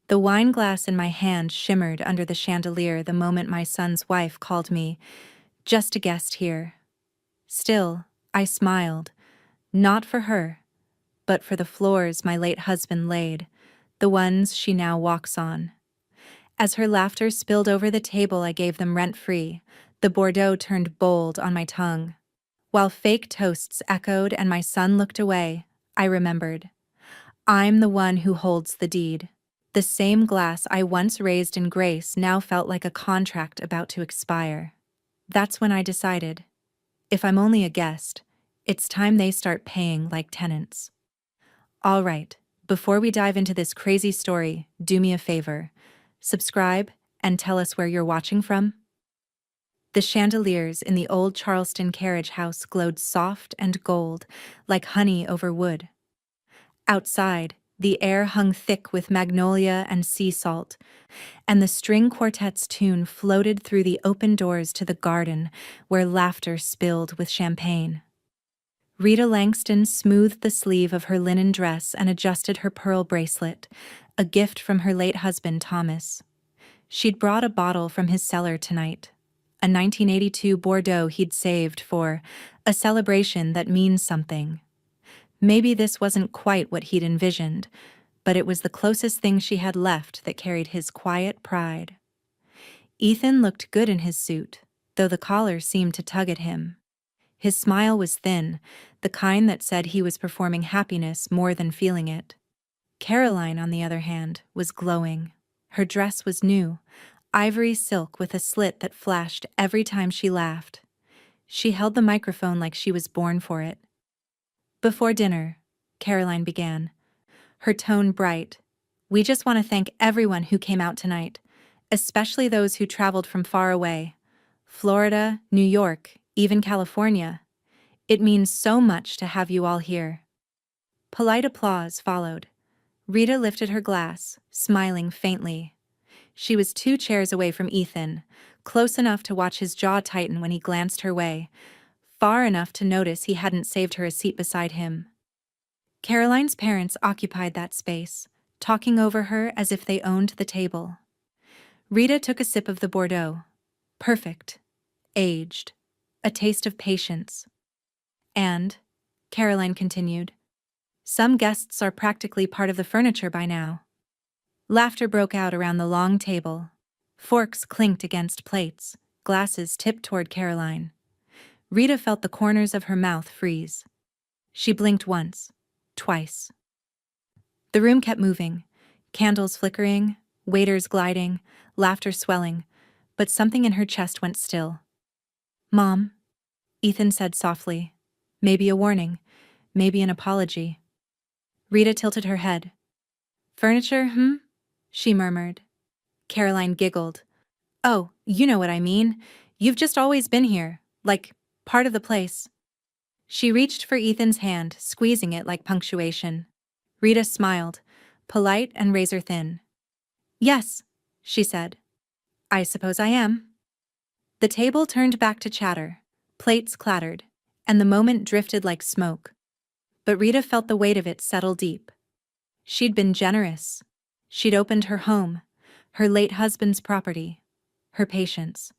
The wine glass in my hand shimmered under the chandelier the moment my son's wife called me, "Just a guest here." Still, I smiled, not for her, but for the floors my late husband laid, the ones she now walks on. As her laughter spilled over the table I gave them rent-free, the Bordeaux turned bold on my tongue. While fake toasts echoed and my son looked away, I remembered. I'm the one who holds the deed. The same glass I once raised in grace now felt like a contract about to expire. That's when I decided, if I'm only a guest, it's time they start paying like tenants. All right, before we dive into this crazy story, do me a favor. Subscribe and tell us where you're watching from. The chandeliers in the old Charleston carriage house glowed soft and gold, like honey over wood. Outside, the air hung thick with magnolia and sea salt, and the string quartet's tune floated through the open doors to the garden where laughter spilled with champagne. Rita Langston smoothed the sleeve of her linen dress and adjusted her pearl bracelet, a gift from her late husband Thomas. She'd brought a bottle from his cellar tonight, a 1982 Bordeaux he'd saved for a celebration that means something. Maybe this wasn't quite what he'd envisioned, but it was the closest thing she had left that carried his quiet pride. Ethan looked good in his suit, though the collar seemed to tug at him. His smile was thin, the kind that said he was performing happiness more than feeling it. Caroline, on the other hand, was glowing. Her dress was new, ivory silk with a slit that flashed every time she laughed. She held the microphone like she was born for it. "Before dinner," Caroline began, her tone bright, "we just want to thank everyone who came out tonight, especially those who traveled from far away. Florida, New York, even California. It means so much to have you all here." Polite applause followed. Rita lifted her glass, smiling faintly. She was 2 chairs away from Ethan, close enough to watch his jaw tighten when he glanced her way, far enough to notice he hadn't saved her a seat beside him. Caroline's parents occupied that space, talking over her as if they owned the table. Rita took a sip of the Bordeaux. Perfect. Aged. A taste of patience. And, Caroline continued, some guests are practically part of the furniture by now. Laughter broke out around the long table. Forks clinked against plates, glasses tipped toward Caroline. Rita felt the corners of her mouth freeze. She blinked once, twice. The room kept moving, candles flickering, waiters gliding, laughter swelling, but something in her chest went still. "Mom," Ethan said softly, maybe a warning, maybe an apology. Rita tilted her head. "Furniture, she murmured. Caroline giggled. "Oh, you know what I mean. You've just always been here, like, part of the place." She reached for Ethan's hand, squeezing it like punctuation. Rita smiled, polite and razor-thin. "Yes," she said. "I suppose I am." The table turned back to chatter. Plates clattered, and the moment drifted like smoke. But Rita felt the weight of it settle deep. She'd been generous. She'd opened her home, her late husband's property, her patients.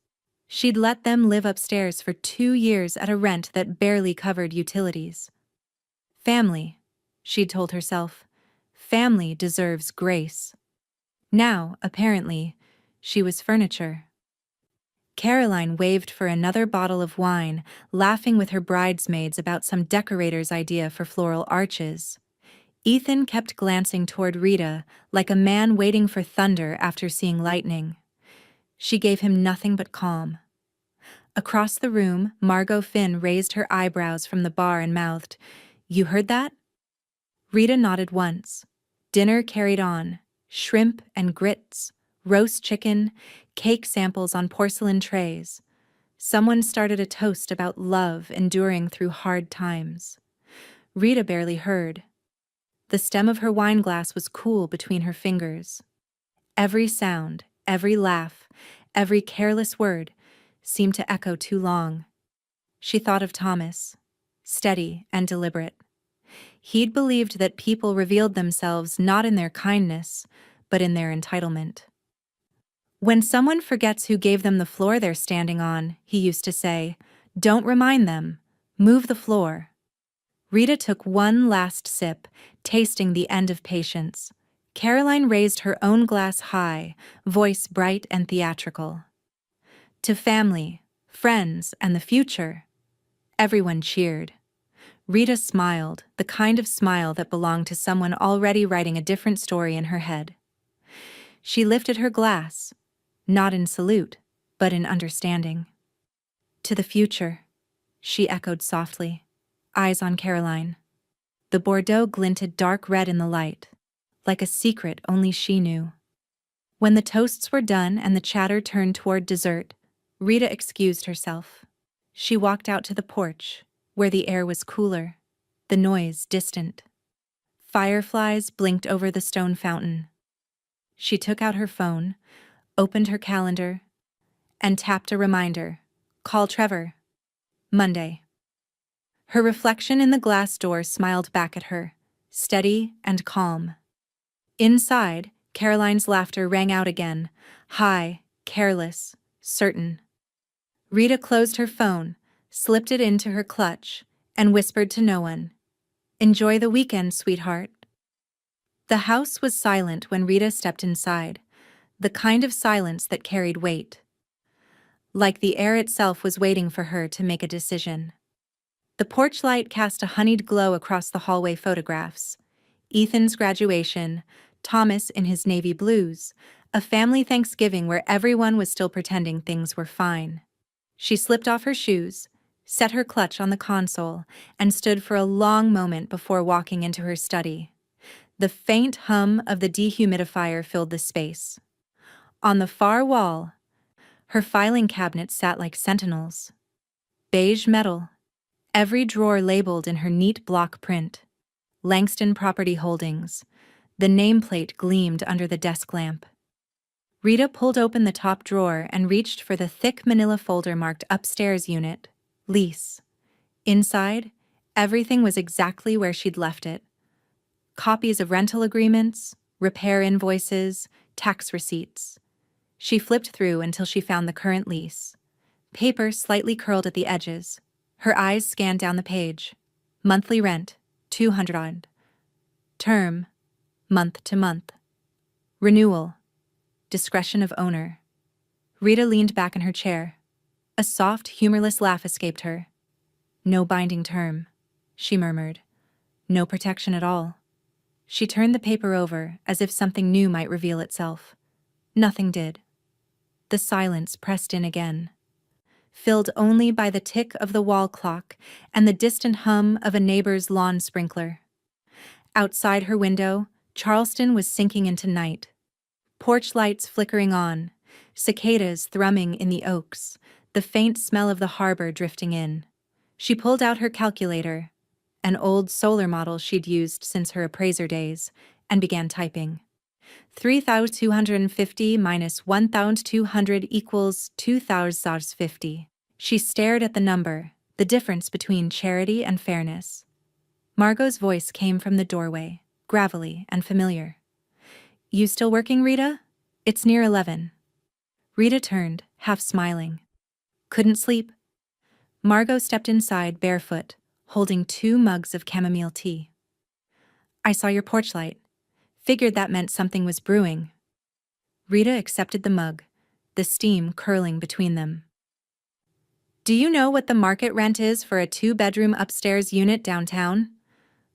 She'd let them live upstairs for 2 years at a rent that barely covered utilities. Family, she'd told herself, family deserves grace. Now, apparently, she was furniture. Caroline waved for another bottle of wine, laughing with her bridesmaids about some decorator's idea for floral arches. Ethan kept glancing toward Rita, like a man waiting for thunder after seeing lightning. She gave him nothing but calm. Across the room, Margot Finn raised her eyebrows from the bar and mouthed, "You heard that?" Rita nodded once. Dinner carried on. Shrimp and grits, roast chicken, cake samples on porcelain trays. Someone started a toast about love enduring through hard times. Rita barely heard. The stem of her wine glass was cool between her fingers. Every sound, every laugh, every careless word seemed to echo too long. She thought of Thomas, steady and deliberate. He'd believed that people revealed themselves not in their kindness, but in their entitlement. When someone forgets who gave them the floor they're standing on, he used to say, "Don't remind them. Move the floor." Rita took one last sip, tasting the end of patience. Caroline raised her own glass high, voice bright and theatrical. To family, friends, and the future. Everyone cheered. Rita smiled, the kind of smile that belonged to someone already writing a different story in her head. She lifted her glass, not in salute, but in understanding. "To the future," she echoed softly, eyes on Caroline. The Bordeaux glinted dark red in the light, like a secret only she knew. When the toasts were done and the chatter turned toward dessert, Rita excused herself. She walked out to the porch, where the air was cooler, the noise distant. Fireflies blinked over the stone fountain. She took out her phone, opened her calendar, and tapped a reminder. "Call Trevor. Monday." Her reflection in the glass door smiled back at her, steady and calm. Inside, Caroline's laughter rang out again, high, careless, certain. Rita closed her phone, slipped it into her clutch, and whispered to no one, "Enjoy the weekend, sweetheart." The house was silent when Rita stepped inside, the kind of silence that carried weight. Like the air itself was waiting for her to make a decision. The porch light cast a honeyed glow across the hallway photographs. Ethan's graduation, Thomas in his navy blues, a family Thanksgiving where everyone was still pretending things were fine. She slipped off her shoes, set her clutch on the console, and stood for a long moment before walking into her study. The faint hum of the dehumidifier filled the space. On the far wall, her filing cabinets sat like sentinels. Beige metal, every drawer labeled in her neat block print. Langston Property Holdings. The nameplate gleamed under the desk lamp. Rita pulled open the top drawer and reached for the thick manila folder marked Upstairs Unit, Lease. Inside, everything was exactly where she'd left it. Copies of rental agreements, repair invoices, tax receipts. She flipped through until she found the current lease. Paper slightly curled at the edges. Her eyes scanned down the page. Monthly rent, $200. Term, month to month. Renewal, discretion of owner. Rita leaned back in her chair. A soft, humorless laugh escaped her. "No binding term," she murmured. "No protection at all." She turned the paper over as if something new might reveal itself. Nothing did. The silence pressed in again, filled only by the tick of the wall clock and the distant hum of a neighbor's lawn sprinkler. Outside her window, Charleston was sinking into night. Porch lights flickering on, cicadas thrumming in the oaks, the faint smell of the harbor drifting in. She pulled out her calculator, an old solar model she'd used since her appraiser days, and began typing. 3,250 minus 1,200 equals 2,050. She stared at the number, the difference between charity and fairness. Margot's voice came from the doorway, gravelly and familiar. "You still working, Rita? It's near 11. Rita turned, half smiling. "Couldn't sleep." Margot stepped inside barefoot, holding 2 mugs of chamomile tea. "I saw your porch light. Figured that meant something was brewing." Rita accepted the mug, the steam curling between them. "Do you know what the market rent is for a 2-bedroom upstairs unit downtown?"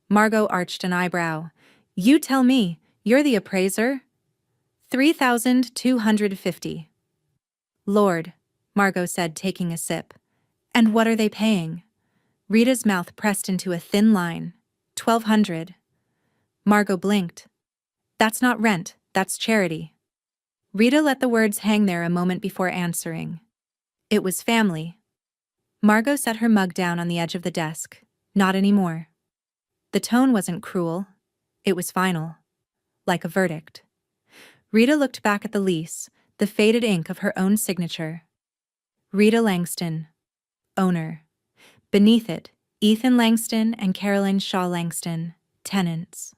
Margot arched an eyebrow. "You tell me, you're the appraiser." 3,250. "Lord," Margot said, taking a sip. "And what are they paying?" Rita's mouth pressed into a thin line. 1,200. Margot blinked. "That's not rent, that's charity." Rita let the words hang there a moment before answering. "It was family." Margot set her mug down on the edge of the desk. "Not anymore." The tone wasn't cruel. It was final. Like a verdict. Rita looked back at the lease, the faded ink of her own signature. Rita Langston, owner. Beneath it, Ethan Langston and Caroline Shaw Langston, tenants.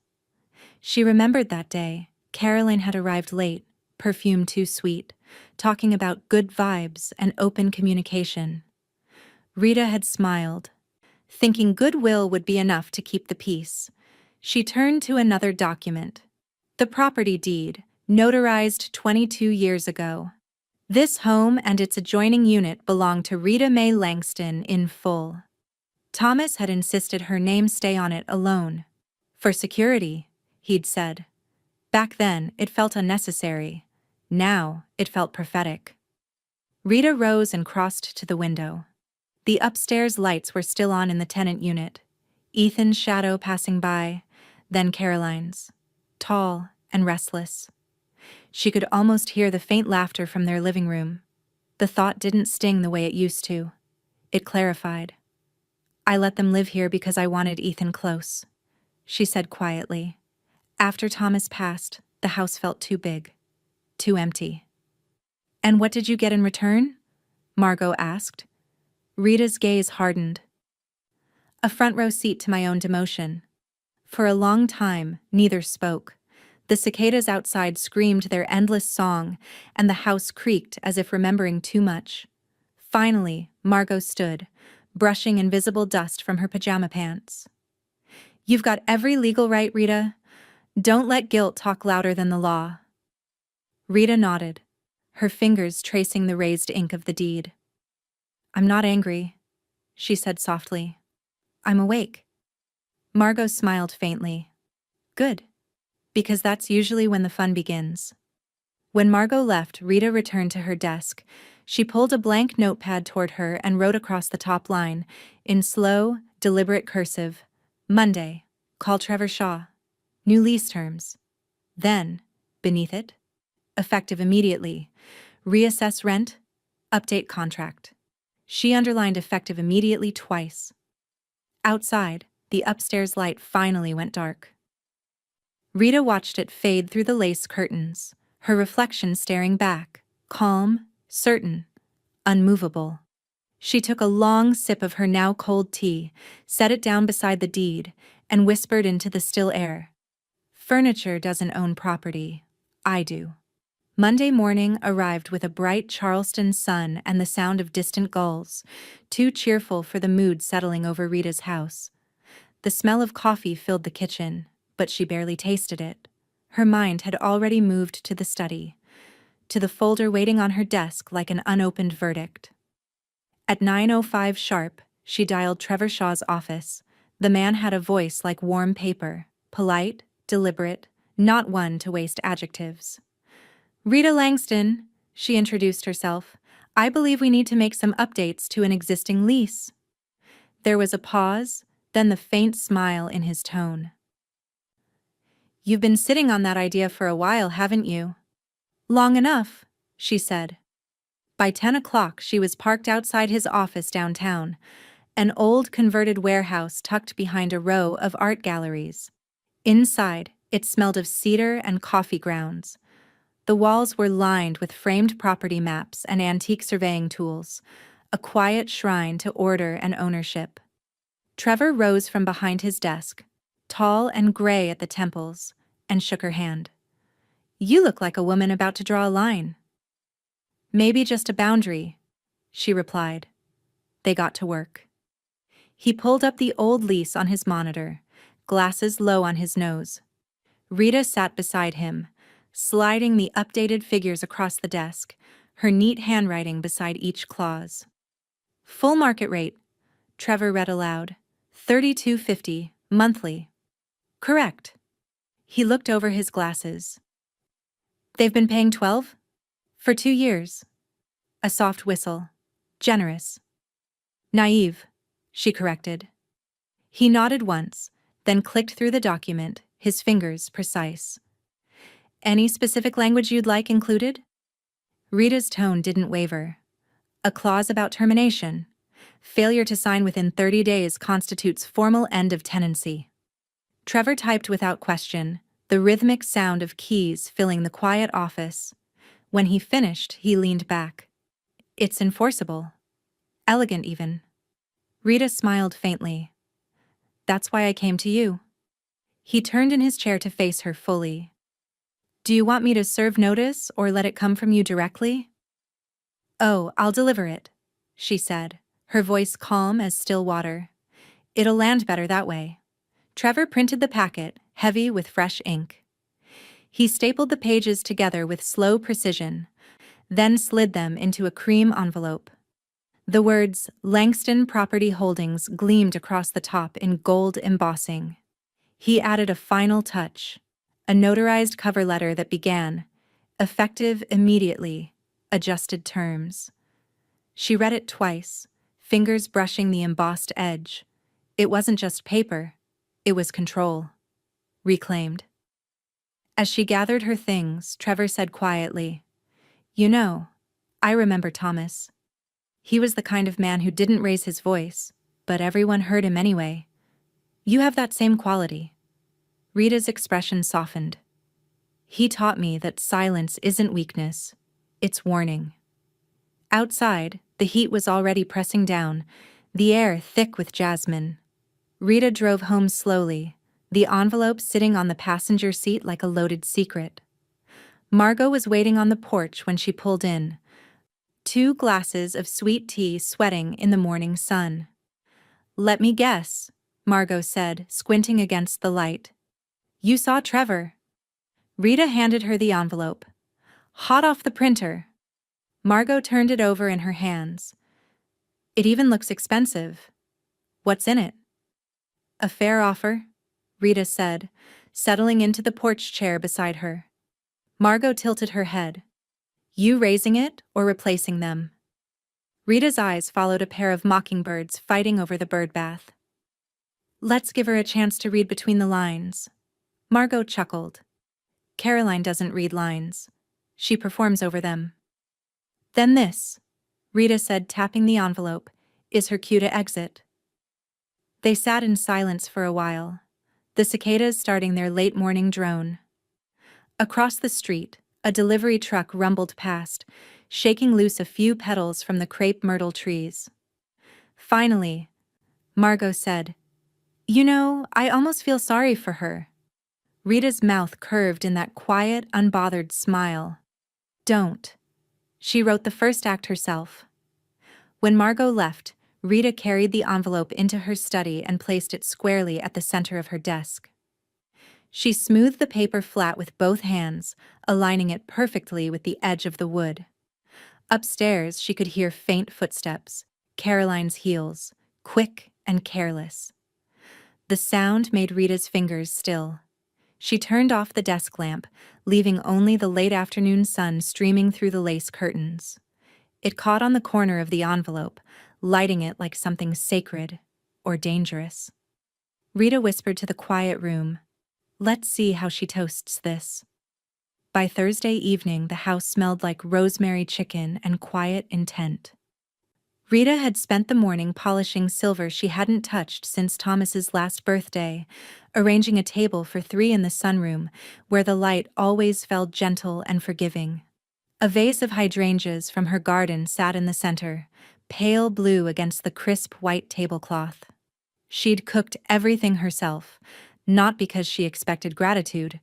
She remembered that day, Caroline had arrived late, perfume too sweet, talking about good vibes and open communication. Rita had smiled, thinking goodwill would be enough to keep the peace. She turned to another document. The property deed, notarized 22 years ago. This home and its adjoining unit belonged to Rita Mae Langston in full. Thomas had insisted her name stay on it alone. For security, he'd said. Back then, it felt unnecessary. Now, it felt prophetic. Rita rose and crossed to the window. The upstairs lights were still on in the tenant unit. Ethan's shadow passing by, then Caroline's, tall and restless. She could almost hear the faint laughter from their living room. The thought didn't sting the way it used to. It clarified. I let them live here because I wanted Ethan close, she said quietly. After Thomas passed, the house felt too big, too empty. And what did you get in return? Margot asked. Rita's gaze hardened. A front row seat to my own demotion. For a long time, neither spoke. The cicadas outside screamed their endless song, and the house creaked as if remembering too much. Finally, Margot stood, brushing invisible dust from her pajama pants. You've got every legal right, Rita. Don't let guilt talk louder than the law. Rita nodded, her fingers tracing the raised ink of the deed. I'm not angry, she said softly. I'm awake. Margot smiled faintly. Good. Because that's usually when the fun begins. When Margot left, Rita returned to her desk. She pulled a blank notepad toward her and wrote across the top line, in slow, deliberate cursive, Monday, call Trevor Shaw. New lease terms. Then, beneath it, effective immediately, reassess rent, update contract. She underlined effective immediately twice. Outside, the upstairs light finally went dark. Rita watched it fade through the lace curtains, her reflection staring back, calm, certain, unmovable. She took a long sip of her now cold tea, set it down beside the deed, and whispered into the still air. Furniture doesn't own property. I do. Monday morning arrived with a bright Charleston sun and the sound of distant gulls, too cheerful for the mood settling over Rita's house. The smell of coffee filled the kitchen, but she barely tasted it. Her mind had already moved to the study, to the folder waiting on her desk like an unopened verdict. At 9:05 sharp, she dialed Trevor Shaw's office. The man had a voice like warm paper, polite, deliberate, not one to waste adjectives. Rita Langston, she introduced herself. I believe we need to make some updates to an existing lease. There was a pause, then the faint smile in his tone. You've been sitting on that idea for a while, haven't you? Long enough, she said. By 10 o'clock she was parked outside his office downtown, an old converted warehouse tucked behind a row of art galleries. Inside, it smelled of cedar and coffee grounds. The walls were lined with framed property maps and antique surveying tools, a quiet shrine to order and ownership. Trevor rose from behind his desk, tall and gray at the temples, and shook her hand. You look like a woman about to draw a line. Maybe just a boundary, she replied. They got to work. He pulled up the old lease on his monitor, glasses low on his nose. Rita sat beside him, sliding the updated figures across the desk, her neat handwriting beside each clause. Full market rate, Trevor read aloud. $32.50, monthly. Correct. He looked over his glasses. They've been paying $12? For 2 years. A soft whistle. Generous. Naive, she corrected. He nodded once, then clicked through the document, his fingers precise. Any specific language you'd like included? Rita's tone didn't waver. A clause about termination. Failure to sign within 30 days constitutes formal end of tenancy. Trevor typed without question, the rhythmic sound of keys filling the quiet office. When he finished, he leaned back. It's enforceable. Elegant, even. Rita smiled faintly. That's why I came to you. He turned in his chair to face her fully. Do you want me to serve notice or let it come from you directly? Oh, I'll deliver it, she said, her voice calm as still water. It'll land better that way. Trevor printed the packet, heavy with fresh ink. He stapled the pages together with slow precision, then slid them into a cream envelope. The words Langston Property Holdings gleamed across the top in gold embossing. He added a final touch, a notarized cover letter that began, effective immediately, adjusted terms. She read it twice, fingers brushing the embossed edge. It wasn't just paper, it was control. Reclaimed. As she gathered her things, Trevor said quietly, "You know, I remember Thomas. He was the kind of man who didn't raise his voice, but everyone heard him anyway. You have that same quality." Rita's expression softened. "He taught me that silence isn't weakness, it's warning." Outside, the heat was already pressing down, the air thick with jasmine. Rita drove home slowly, the envelope sitting on the passenger seat like a loaded secret. Margot was waiting on the porch when she pulled in, 2 glasses of sweet tea sweating in the morning sun. "Let me guess," Margot said, squinting against the light. "You saw Trevor." Rita handed her the envelope. "Hot off the printer." Margot turned it over in her hands. "It even looks expensive. What's in it?" "A fair offer," Rita said, settling into the porch chair beside her. Margot tilted her head. "You raising it or replacing them?" Rita's eyes followed a pair of mockingbirds fighting over the bird bath. "Let's give her a chance to read between the lines." Margot chuckled. "Caroline doesn't read lines. She performs over them." "Then this," Rita said, tapping the envelope, "is her cue to exit." They sat in silence for a while, the cicadas starting their late morning drone. Across the street, a delivery truck rumbled past, shaking loose a few petals from the crepe myrtle trees. Finally, Margot said, "You know, I almost feel sorry for her." Rita's mouth curved in that quiet, unbothered smile. "Don't." She wrote the first act herself. When Margot left, Rita carried the envelope into her study and placed it squarely at the center of her desk. She smoothed the paper flat with both hands, aligning it perfectly with the edge of the wood. Upstairs, she could hear faint footsteps, Caroline's heels, quick and careless. The sound made Rita's fingers still. She turned off the desk lamp, leaving only the late afternoon sun streaming through the lace curtains. It caught on the corner of the envelope, lighting it like something sacred or dangerous. Rita whispered to the quiet room, "Let's see how she toasts this." By Thursday evening, the house smelled like rosemary chicken and quiet intent. Rita had spent the morning polishing silver she hadn't touched since Thomas's last birthday, arranging a table for 3 in the sunroom, where the light always fell gentle and forgiving. A vase of hydrangeas from her garden sat in the center, pale blue against the crisp white tablecloth. She'd cooked everything herself, not because she expected gratitude,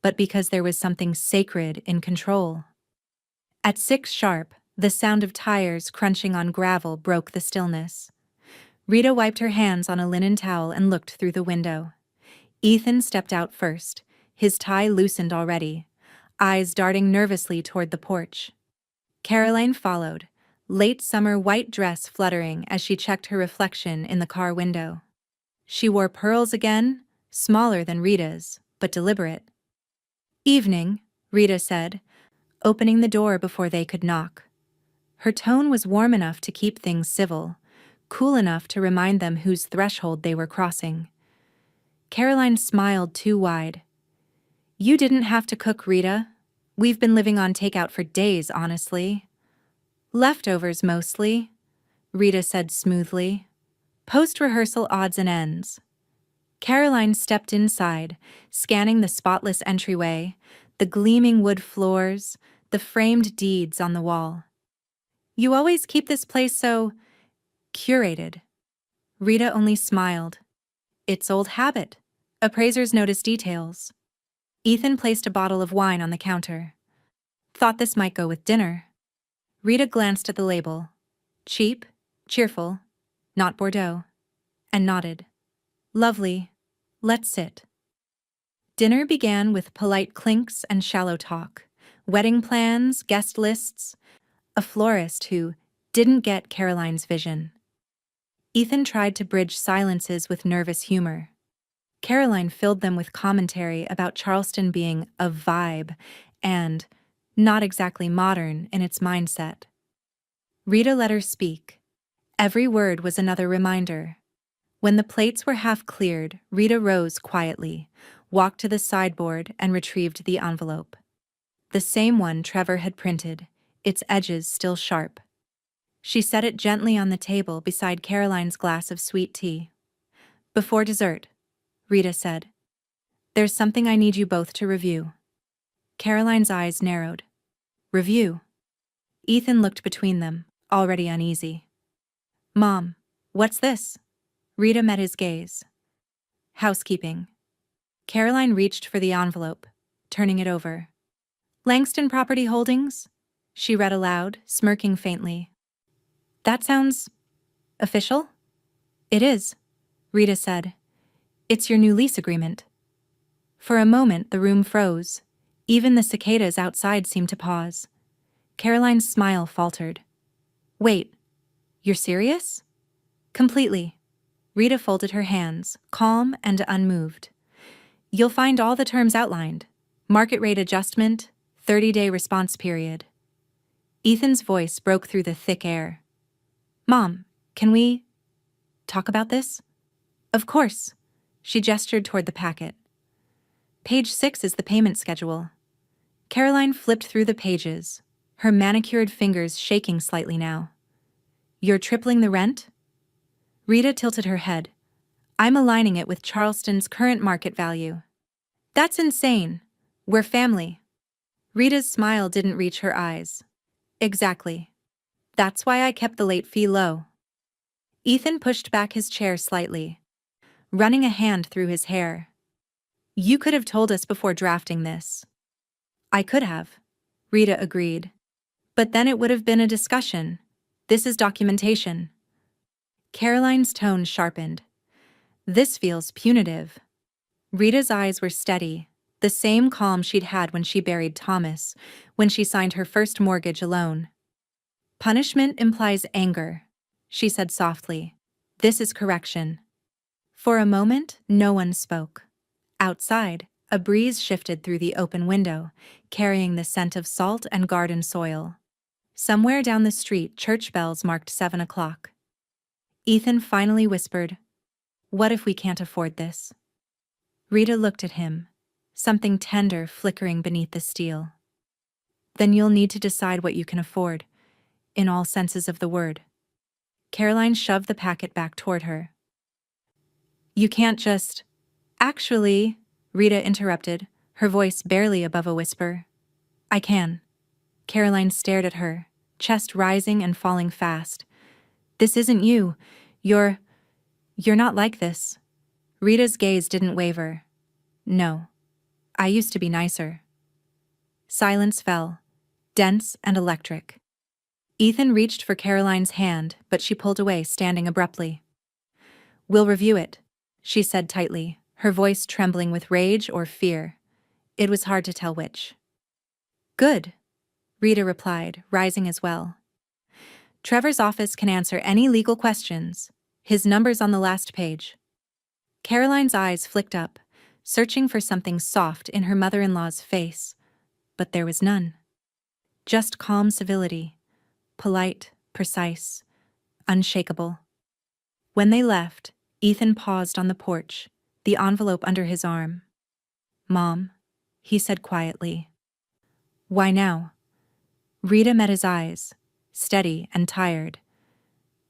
but because there was something sacred in control. At 6 sharp, the sound of tires crunching on gravel broke the stillness. Rita wiped her hands on a linen towel and looked through the window. Ethan stepped out first, his tie loosened already, eyes darting nervously toward the porch. Caroline followed, late summer white dress fluttering as she checked her reflection in the car window. She wore pearls again, smaller than Rita's, but deliberate. "Evening," Rita said, opening the door before they could knock. Her tone was warm enough to keep things civil, cool enough to remind them whose threshold they were crossing. Caroline smiled too wide. "You didn't have to cook, Rita. We've been living on takeout for days, honestly." "Leftovers mostly," Rita said smoothly. "Post-rehearsal odds and ends." Caroline stepped inside, scanning the spotless entryway, the gleaming wood floors, the framed deeds on the wall. "You always keep this place so curated." Rita only smiled. "It's old habit. Appraisers notice details." Ethan placed a bottle of wine on the counter. Thought this might go with dinner. Rita glanced at the label. Cheap, cheerful, not Bordeaux, and nodded. Lovely. Let's sit. Dinner began with polite clinks and shallow talk. Wedding plans, guest lists, a florist who didn't get Caroline's vision. Ethan tried to bridge silences with nervous humor. Caroline filled them with commentary about Charleston being a vibe and not exactly modern in its mindset. Rita let her speak. Every word was another reminder. When the plates were half cleared, Rita rose quietly, walked to the sideboard, and retrieved the envelope. The same one Trevor had printed, its edges still sharp. She set it gently on the table beside Caroline's glass of sweet tea. Before dessert, Rita said, "There's something I need you both to review." Caroline's eyes narrowed. Review? Ethan looked between them, already uneasy. "Mom, what's this?" Rita met his gaze. "Housekeeping." Caroline reached for the envelope, turning it over. "Langston Property Holdings?" She read aloud, smirking faintly. "That sounds official?" "It is," Rita said. "It's your new lease agreement." For a moment the room froze. Even the cicadas outside seemed to pause. Caroline's smile faltered. "Wait, you're serious?" "Completely." Rita folded her hands, calm and unmoved. "You'll find all the terms outlined. Market rate adjustment, 30-day response period." Ethan's voice broke through the thick air. "Mom, can we talk about this?" "Of course." She gestured toward the packet. Page 6 is the payment schedule. Caroline flipped through the pages, her manicured fingers shaking slightly now. "You're tripling the rent?" Rita tilted her head. "I'm aligning it with Charleston's current market value." "That's insane. We're family." Rita's smile didn't reach her eyes. "Exactly. That's why I kept the late fee low." Ethan pushed back his chair slightly, running a hand through his hair. "You could have told us before drafting this." "I could have," Rita agreed. "But then it would have been a discussion. This is documentation." Caroline's tone sharpened. "This feels punitive." Rita's eyes were steady, the same calm she'd had when she buried Thomas, when she signed her first mortgage alone. "Punishment implies anger," she said softly. "This is correction." For a moment, no one spoke. Outside, a breeze shifted through the open window, carrying the scent of salt and garden soil. Somewhere down the street, church bells marked 7 o'clock. Ethan finally whispered, "What if we can't afford this?" Rita looked at him, something tender flickering beneath the steel. "Then you'll need to decide what you can afford, in all senses of the word." Caroline shoved the packet back toward her. "You can't just—" "Actually," Rita interrupted, her voice barely above a whisper. "I can." Caroline stared at her, chest rising and falling fast. "This isn't you. You're not like this." Rita's gaze didn't waver. "No. I used to be nicer." Silence fell, dense and electric. Ethan reached for Caroline's hand, but she pulled away, standing abruptly. "We'll review it," she said tightly, her voice trembling with rage or fear. It was hard to tell which. "Good," Rita replied, rising as well. "Trevor's office can answer any legal questions. His number's on the last page." Caroline's eyes flicked up, searching for something soft in her mother-in-law's face, but there was none. Just calm civility, polite, precise, unshakable. When they left, Ethan paused on the porch, the envelope under his arm. "Mom," he said quietly. "Why now?" Rita met his eyes, steady and tired.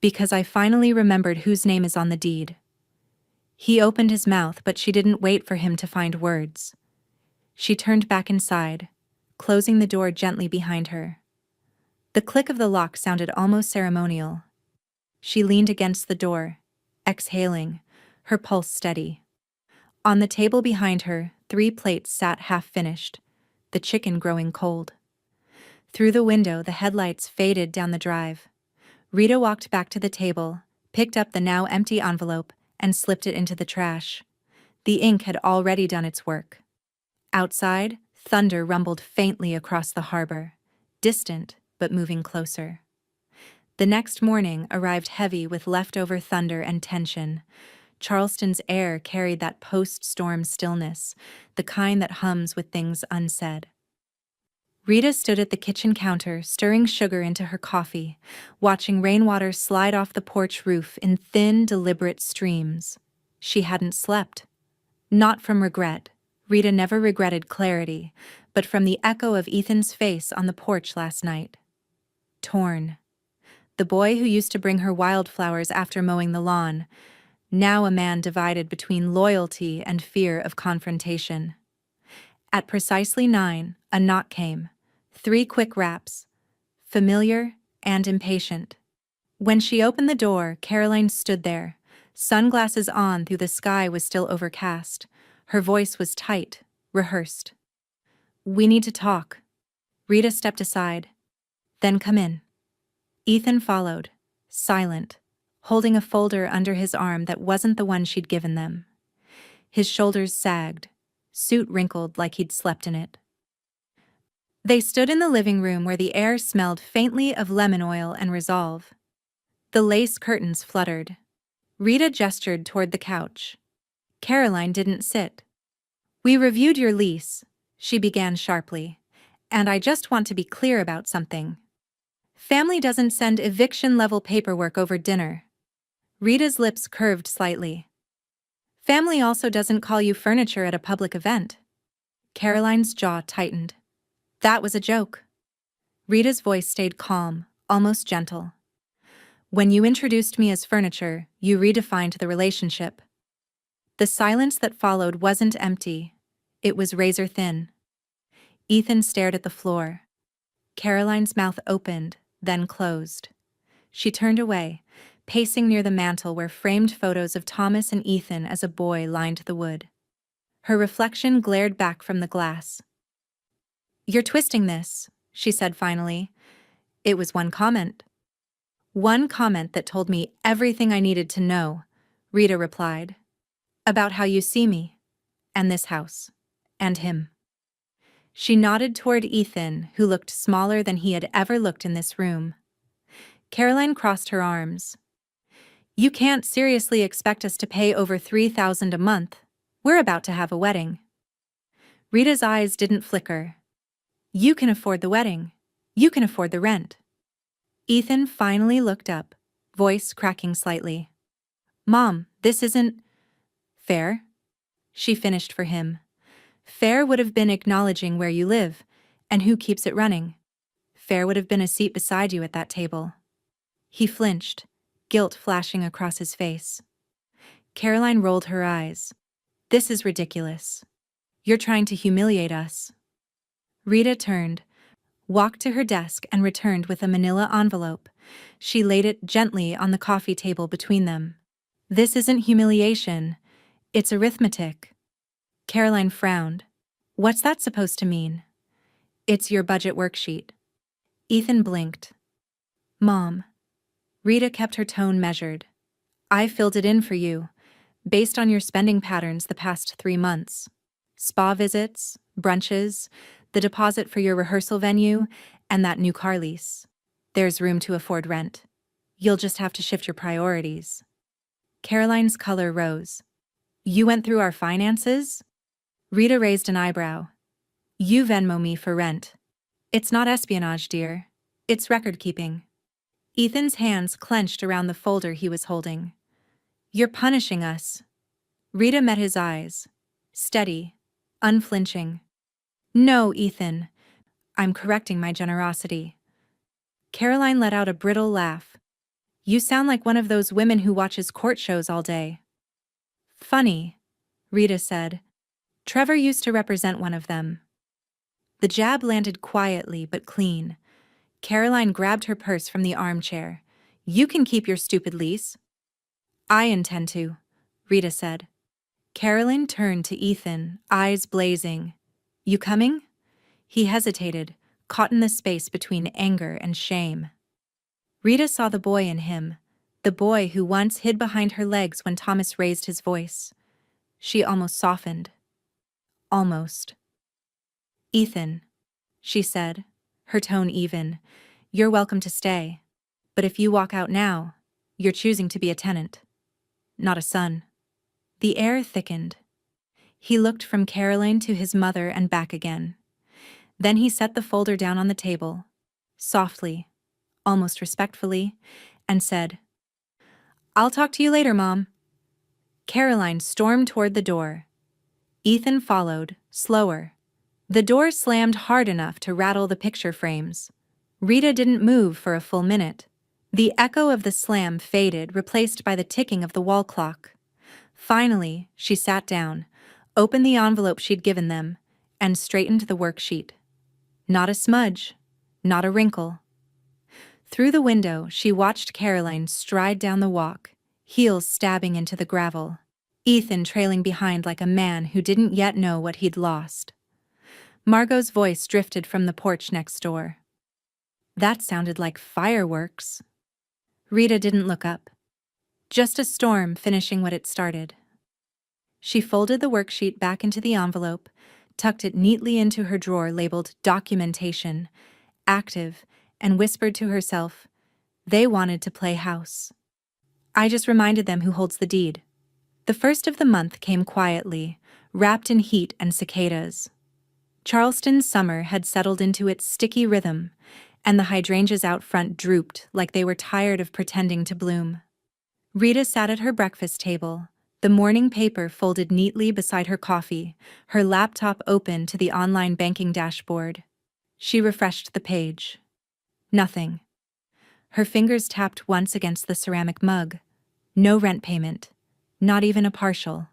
"Because I finally remembered whose name is on the deed." He opened his mouth, but she didn't wait for him to find words. She turned back inside, closing the door gently behind her. The click of the lock sounded almost ceremonial. She leaned against the door, exhaling, her pulse steady. On the table behind her, 3 plates sat half-finished, the chicken growing cold. Through the window, the headlights faded down the drive. Rita walked back to the table, picked up the now empty envelope, and slipped it into the trash. The ink had already done its work. Outside, thunder rumbled faintly across the harbor, distant but moving closer. The next morning arrived heavy with leftover thunder and tension. Charleston's air carried that post-storm stillness, the kind that hums with things unsaid. Rita stood at the kitchen counter, stirring sugar into her coffee, watching rainwater slide off the porch roof in thin, deliberate streams. She hadn't slept. Not from regret. Rita never regretted clarity, but from the echo of Ethan's face on the porch last night. Torn. The boy who used to bring her wildflowers after mowing the lawn, now a man divided between loyalty and fear of confrontation. At precisely 9, a knock came. 3 quick raps, familiar and impatient. When she opened the door, Caroline stood there, sunglasses on though the sky was still overcast. Her voice was tight, rehearsed. "We need to talk." Rita stepped aside. "Then come in." Ethan followed, silent, holding a folder under his arm that wasn't the one she'd given them. His shoulders sagged, suit wrinkled like he'd slept in it. They stood in the living room where the air smelled faintly of lemon oil and resolve. The lace curtains fluttered. Rita gestured toward the couch. Caroline didn't sit. "We reviewed your lease," she began sharply, "and I just want to be clear about something. Family doesn't send eviction-level paperwork over dinner." Rita's lips curved slightly. "Family also doesn't call you furniture at a public event." Caroline's jaw tightened. "That was a joke." Rita's voice stayed calm, almost gentle. "When you introduced me as furniture, you redefined the relationship." The silence that followed wasn't empty. It was razor-thin. Ethan stared at the floor. Caroline's mouth opened, then closed. She turned away, pacing near the mantel where framed photos of Thomas and Ethan as a boy lined the wood. Her reflection glared back from the glass. "You're twisting this," she said finally. "It was one comment." "One comment that told me everything I needed to know," Rita replied. "About how you see me, and this house, and him." She nodded toward Ethan, who looked smaller than he had ever looked in this room. Caroline crossed her arms. "You can't seriously expect us to pay over $3,000 a month. We're about to have a wedding." Rita's eyes didn't flicker. "You can afford the wedding. You can afford the rent." Ethan finally looked up, voice cracking slightly. "Mom, this isn't fair," she finished for him. "Fair would have been acknowledging where you live, and who keeps it running. Fair would have been a seat beside you at that table." He flinched, guilt flashing across his face. Caroline rolled her eyes. "This is ridiculous. You're trying to humiliate us." Rita turned, walked to her desk and returned with a manila envelope. She laid it gently on the coffee table between them. "This isn't humiliation. It's arithmetic." Caroline frowned. "What's that supposed to mean?" "It's your budget worksheet." Ethan blinked. "Mom." Rita kept her tone measured. "I filled it in for you, based on your spending patterns the past 3 months. Spa visits, brunches, the deposit for your rehearsal venue, and that new car lease. There's room to afford rent. You'll just have to shift your priorities." Caroline's color rose. "You went through our finances?" Rita raised an eyebrow. "You Venmo me for rent." "It's not espionage, dear. It's record-keeping." Ethan's hands clenched around the folder he was holding. "You're punishing us." Rita met his eyes, steady, unflinching. "No, Ethan. I'm correcting my generosity." Caroline let out a brittle laugh. "You sound like one of those women who watches court shows all day." "Funny," Rita said. "Trevor used to represent one of them." The jab landed quietly but clean. Caroline grabbed her purse from the armchair. "You can keep your stupid lease." "I intend to," Rita said. Carolyn turned to Ethan, eyes blazing. "You coming?" He hesitated, caught in the space between anger and shame. Rita saw the boy in him, the boy who once hid behind her legs when Thomas raised his voice. She almost softened. Almost. "Ethan," she said, her tone even, "you're welcome to stay. But if you walk out now, you're choosing to be a tenant, not a son." The air thickened. He looked from Caroline to his mother and back again. Then he set the folder down on the table, softly, almost respectfully, and said, "I'll talk to you later, Mom." Caroline stormed toward the door. Ethan followed, slower. The door slammed hard enough to rattle the picture frames. Rita didn't move for a full minute. The echo of the slam faded, replaced by the ticking of the wall clock. Finally, she sat down, opened the envelope she'd given them, and straightened the worksheet. Not a smudge, not a wrinkle. Through the window, she watched Caroline stride down the walk, heels stabbing into the gravel, Ethan trailing behind like a man who didn't yet know what he'd lost. Margot's voice drifted from the porch next door. "That sounded like fireworks." Rita didn't look up. Just a storm finishing what it started. She folded the worksheet back into the envelope, tucked it neatly into her drawer labeled Documentation, Active, and whispered to herself, "They wanted to play house. I just reminded them who holds the deed." The first of the month came quietly, wrapped in heat and cicadas. Charleston's summer had settled into its sticky rhythm, and the hydrangeas out front drooped like they were tired of pretending to bloom. Rita sat at her breakfast table, the morning paper folded neatly beside her coffee, her laptop open to the online banking dashboard. She refreshed the page. Nothing. Her fingers tapped once against the ceramic mug. No rent payment. Not even a partial.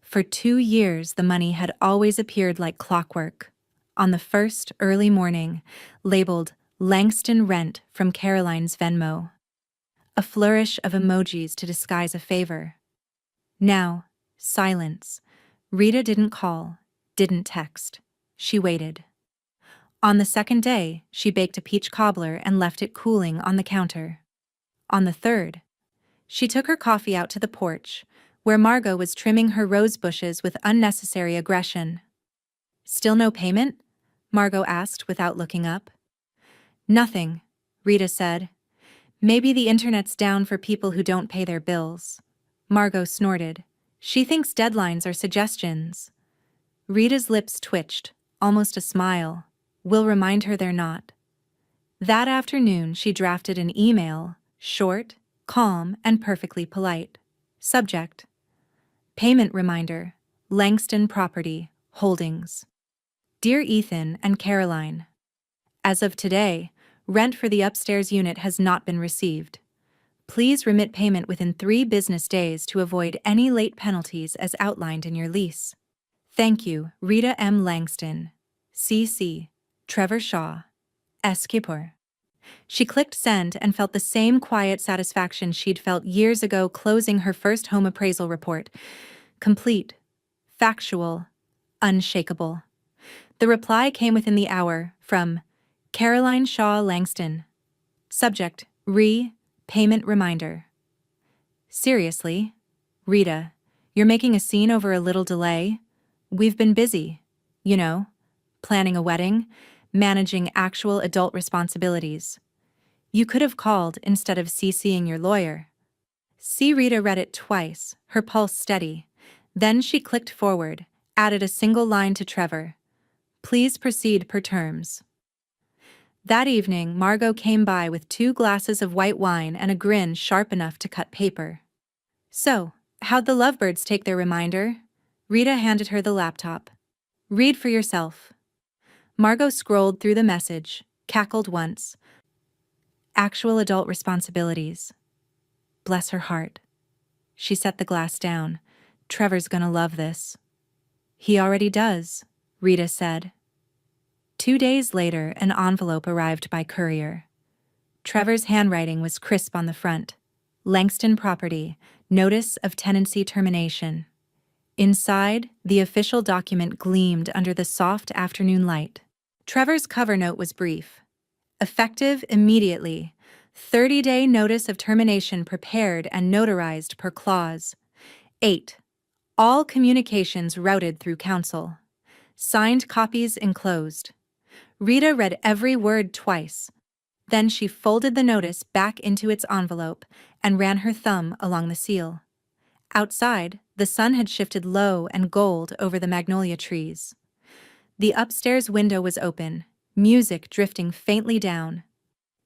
For 2 years, the money had always appeared like clockwork. On the first early morning, labeled Langston Rent from Caroline's Venmo. A flourish of emojis to disguise a favor. Now, silence. Rita didn't call, didn't text. She waited. On the second day, she baked a peach cobbler and left it cooling on the counter. On the third, she took her coffee out to the porch, where Margot was trimming her rose bushes with unnecessary aggression. "Still no payment?" Margot asked without looking up. "Nothing," Rita said. "Maybe the internet's down for people who don't pay their bills." Margot snorted. "She thinks deadlines are suggestions." Rita's lips twitched, almost a smile. "We'll remind her they're not." That afternoon, she drafted an email, short, calm, and perfectly polite. Subject: Payment reminder, Langston Property, Holdings. Dear Ethan and Caroline, as of today, rent for the upstairs unit has not been received. Please remit payment within 3 business days to avoid any late penalties as outlined in your lease. Thank you, Rita M. Langston. C.C. Trevor Shaw. S. Kippur. She clicked send and felt the same quiet satisfaction she'd felt years ago closing her first home appraisal report. Complete. Factual. Unshakable. The reply came within the hour from Caroline Shaw Langston. Subject: Payment reminder. Seriously? Rita, you're making a scene over a little delay? We've been busy. You know, planning a wedding, managing actual adult responsibilities. You could have called instead of CCing your lawyer. Rita read it twice, her pulse steady. Then she clicked forward, added a single line to Trevor. Please proceed per terms. That evening, Margot came by with 2 glasses of white wine and a grin sharp enough to cut paper. So, how'd the lovebirds take their reminder? Rita handed her the laptop. Read for yourself. Margot scrolled through the message, cackled once. Actual adult responsibilities. Bless her heart. She set the glass down. Trevor's gonna love this. He already does, Rita said. 2 days later, an envelope arrived by courier. Trevor's handwriting was crisp on the front. Langston Property, Notice of Tenancy Termination. Inside, the official document gleamed under the soft afternoon light. Trevor's cover note was brief. Effective immediately. 30-day notice of termination prepared and notarized per clause. 8. All communications routed through counsel. Signed copies enclosed. Rita read every word twice. Then she folded the notice back into its envelope and ran her thumb along the seal. Outside, the sun had shifted low and gold over the magnolia trees. The upstairs window was open, music drifting faintly down.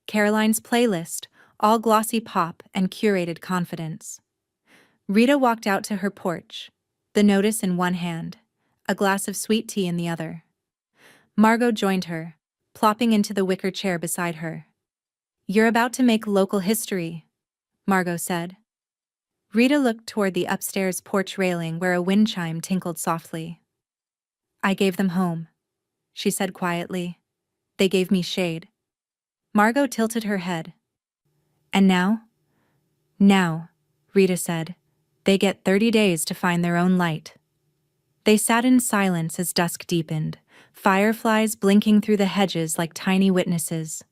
Caroline's playlist, all glossy pop and curated confidence. Rita walked out to her porch, the notice in one hand, a glass of sweet tea in the other. Margot joined her, plopping into the wicker chair beside her. "You're about to make local history," Margot said. Rita looked toward the upstairs porch railing where a wind chime tinkled softly. "I gave them home," she said quietly. "They gave me shade." Margot tilted her head. "And now?" "Now," Rita said, "they get 30 days to find their own light." They sat in silence as dusk deepened, fireflies blinking through the hedges like tiny witnesses.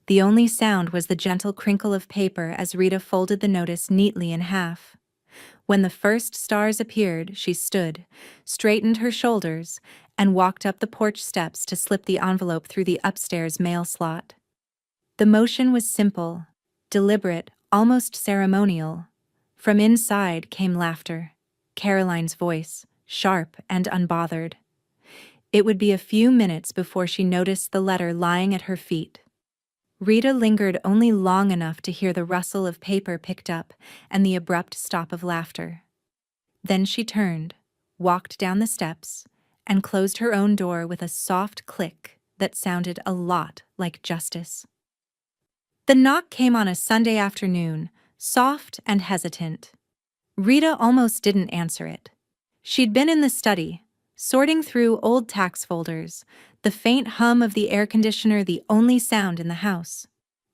The only sound was the gentle crinkle of paper as Rita folded the notice neatly in half. When the first stars appeared, she stood, straightened her shoulders, and walked up the porch steps to slip the envelope through the upstairs mail slot. The motion was simple, deliberate, almost ceremonial. From inside came laughter, Caroline's voice, sharp and unbothered. It would be a few minutes before she noticed the letter lying at her feet. Rita lingered only long enough to hear the rustle of paper picked up and the abrupt stop of laughter. Then she turned, walked down the steps, and closed her own door with a soft click that sounded a lot like justice. The knock came on a Sunday afternoon, soft and hesitant. Rita almost didn't answer it. She'd been in the study, sorting through old tax folders, the faint hum of the air conditioner the only sound in the house.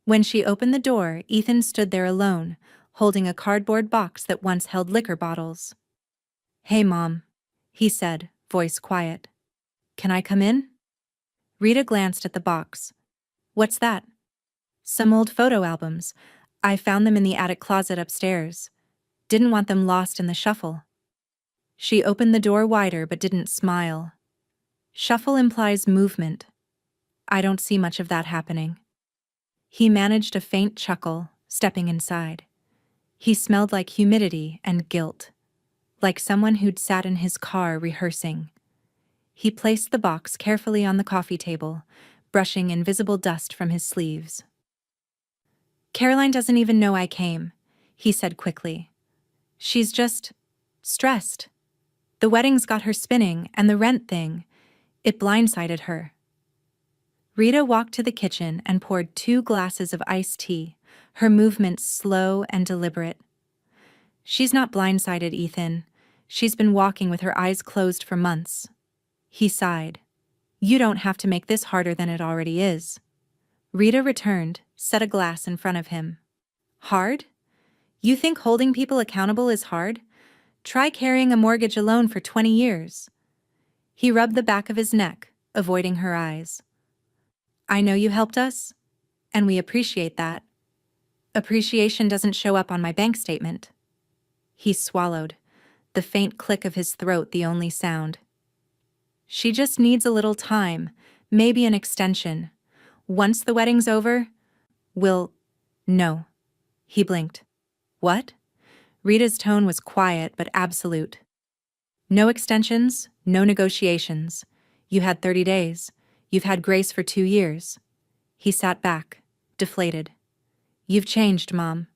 When she opened the door, Ethan stood there alone, holding a cardboard box that once held liquor bottles. "Hey, Mom," he said, voice quiet. "Can I come in?" Rita glanced at the box. "What's that?" "Some old photo albums. I found them in the attic closet upstairs. Didn't want them lost in the shuffle." She opened the door wider but didn't smile. Shuffle implies movement. I don't see much of that happening. He managed a faint chuckle, stepping inside. He smelled like humidity and guilt, like someone who'd sat in his car rehearsing. He placed the box carefully on the coffee table, brushing invisible dust from his sleeves. "Caroline doesn't even know I came," he said quickly. "She's just stressed. The wedding's got her spinning, and the rent thing, it blindsided her." Rita walked to the kitchen and poured 2 glasses of iced tea, her movements slow and deliberate. "She's not blindsided, Ethan. She's been walking with her eyes closed for months." He sighed. "You don't have to make this harder than it already is." Rita returned, set a glass in front of him. "Hard? You think holding people accountable is hard? Try carrying a mortgage alone for 20 years. He rubbed the back of his neck, avoiding her eyes. "I know you helped us, and we appreciate that. Appreciation doesn't show up on my bank statement." He swallowed, the faint click of his throat the only sound. "She just needs a little time, maybe an extension. Once the wedding's over, No." He blinked. "What?" Rita's tone was quiet but absolute. "No extensions, no negotiations. You had 30 days. You've had grace for 2 years." He sat back, deflated. "You've changed, Mom."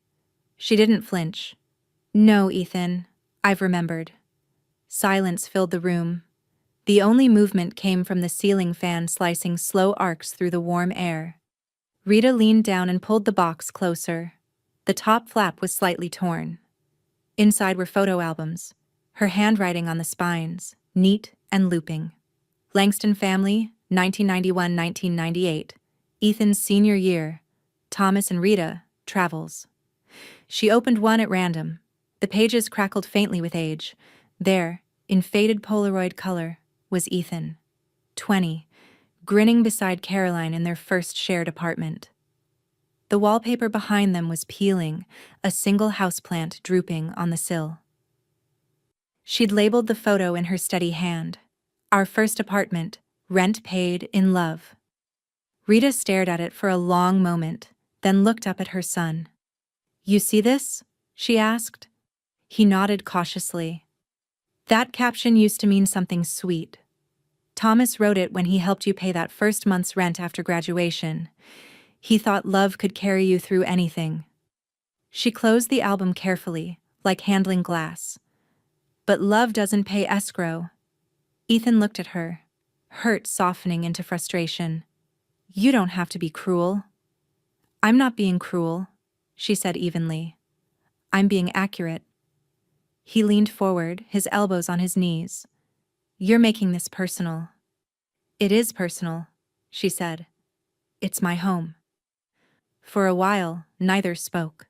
She didn't flinch. "No, Ethan, I've remembered." Silence filled the room. The only movement came from the ceiling fan slicing slow arcs through the warm air. Rita leaned down and pulled the box closer. The top flap was slightly torn. Inside were photo albums, her handwriting on the spines, neat and looping. Langston family, 1991-1998. Ethan's senior year. Thomas and Rita, travels. She opened one at random. The pages crackled faintly with age. There, in faded Polaroid color, was Ethan, 20, grinning beside Caroline in their first shared apartment. The wallpaper behind them was peeling, a single houseplant drooping on the sill. She'd labeled the photo in her steady hand. Our first apartment, rent paid, in love. Rita stared at it for a long moment, then looked up at her son. "You see this?" she asked. He nodded cautiously. "That caption used to mean something sweet. Thomas wrote it when he helped you pay that first month's rent after graduation. He thought love could carry you through anything." She closed the album carefully, like handling glass. "But love doesn't pay escrow." Ethan looked at her, hurt softening into frustration. "You don't have to be cruel." "I'm not being cruel," she said evenly. "I'm being accurate." He leaned forward, his elbows on his knees. "You're making this personal." "It is personal," she said. "It's my home." For a while, neither spoke.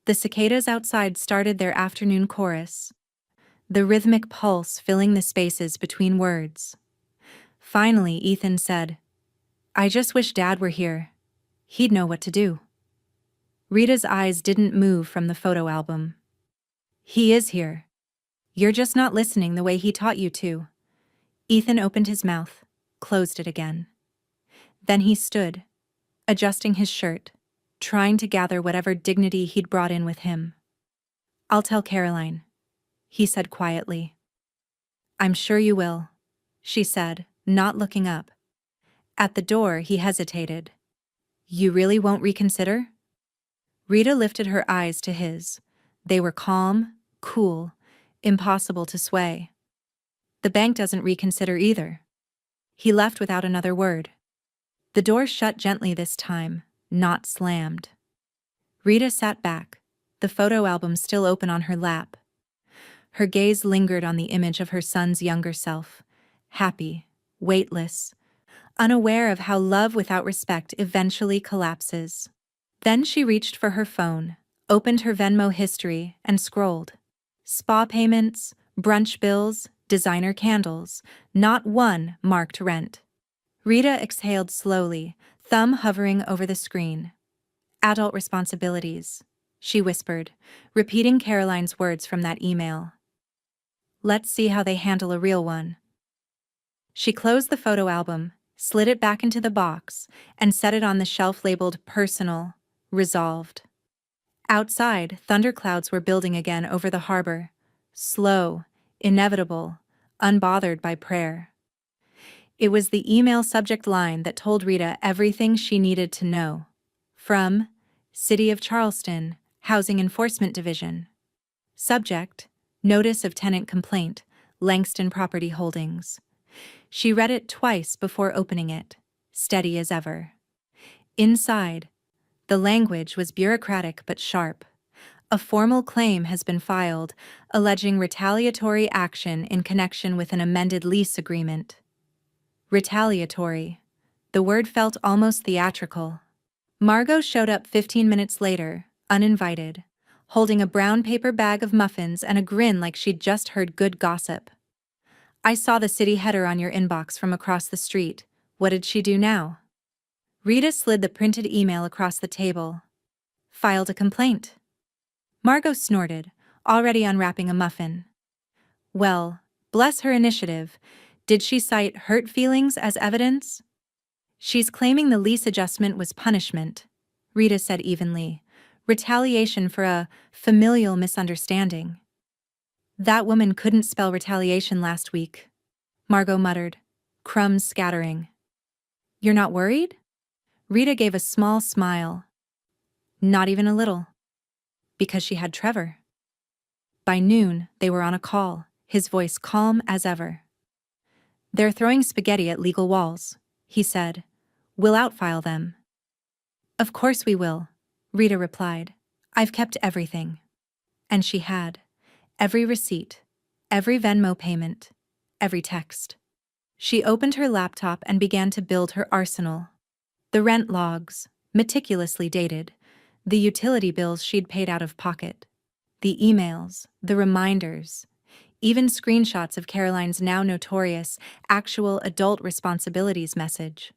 The cicadas outside started their afternoon chorus, the rhythmic pulse filling the spaces between words. Finally, Ethan said, "I just wish Dad were here. He'd know what to do." Rita's eyes didn't move from the photo album. "He is here. You're just not listening the way he taught you to." Ethan opened his mouth, closed it again. Then he stood, adjusting his shirt, trying to gather whatever dignity he'd brought in with him. "I'll tell Caroline," he said quietly. "I'm sure you will," she said, not looking up. At the door, he hesitated. "You really won't reconsider?" Rita lifted her eyes to his. They were calm, cool, impossible to sway. "The bank doesn't reconsider either." He left without another word. The door shut gently this time, not slammed. Rita sat back, the photo album still open on her lap. Her gaze lingered on the image of her son's younger self, happy, weightless, unaware of how love without respect eventually collapses. Then she reached for her phone, opened her Venmo history, and scrolled. Spa payments, brunch bills, designer candles, not one marked rent. Rita exhaled slowly, thumb hovering over the screen. "Adult responsibilities," she whispered, repeating Caroline's words from that email. "Let's see how they handle a real one." She closed the photo album, slid it back into the box, and set it on the shelf labeled "Personal," resolved. Outside, thunderclouds were building again over the harbor, slow, inevitable, unbothered by prayer. It was the email subject line that told Rita everything she needed to know. From City of Charleston, Housing Enforcement Division. Subject, Notice of Tenant Complaint, Langston Property Holdings. She read it twice before opening it, steady as ever. Inside, the language was bureaucratic but sharp. A formal claim has been filed, alleging retaliatory action in connection with an amended lease agreement. Retaliatory. The word felt almost theatrical. Margot showed up 15 minutes later, uninvited, holding a brown paper bag of muffins and a grin like she'd just heard good gossip. "I saw the city header on your inbox from across the street. What did she do now?" Rita slid the printed email across the table. "Filed a complaint." Margot snorted, already unwrapping a muffin. "Well, bless her initiative. Did she cite hurt feelings as evidence?" "She's claiming the lease adjustment was punishment," Rita said evenly. "Retaliation for a familial misunderstanding." "That woman couldn't spell retaliation last week," Margot muttered, crumbs scattering. "You're not worried?" Rita gave a small smile. "Not even a little." Because she had Trevor. By noon, they were on a call, his voice calm as ever. "They're throwing spaghetti at legal walls," he said. "We'll outfile them." "Of course we will," Rita replied. "I've kept everything." And she had. Every receipt, every Venmo payment, every text. She opened her laptop and began to build her arsenal. The rent logs, meticulously dated, the utility bills she'd paid out of pocket, the emails, the reminders. even screenshots of Caroline's now notorious actual adult responsibilities message.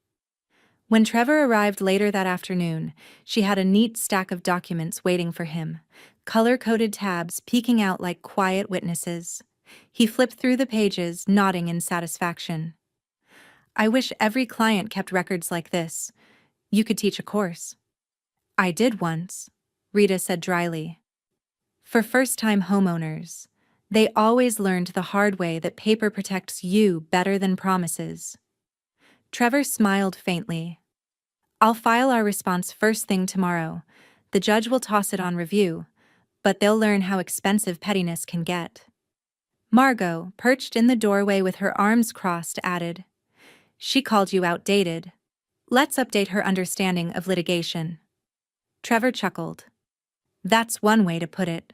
When Trevor arrived later that afternoon, she had a neat stack of documents waiting for him, color-coded tabs peeking out like quiet witnesses. He flipped through the pages, nodding in satisfaction. "I wish every client kept records like this. You could teach a course." "I did once," Rita said dryly. "For first-time homeowners. They always learned the hard way that paper protects you better than promises." Trevor smiled faintly. "I'll file our response first thing tomorrow. The judge will toss it on review, but they'll learn how expensive pettiness can get." Margot, perched in the doorway with her arms crossed, added, "She called you outdated. Let's update her understanding of litigation." Trevor chuckled. "That's one way to put it."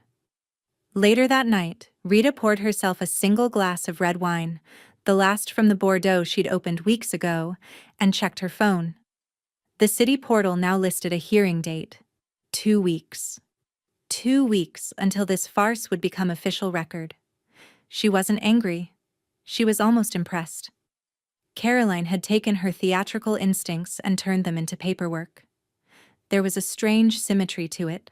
Later that night, Rita poured herself a single glass of red wine, the last from the Bordeaux she'd opened weeks ago, and checked her phone. The city portal now listed a hearing date. 2 weeks. 2 weeks until this farce would become official record. She wasn't angry. She was almost impressed. Caroline had taken her theatrical instincts and turned them into paperwork. There was a strange symmetry to it.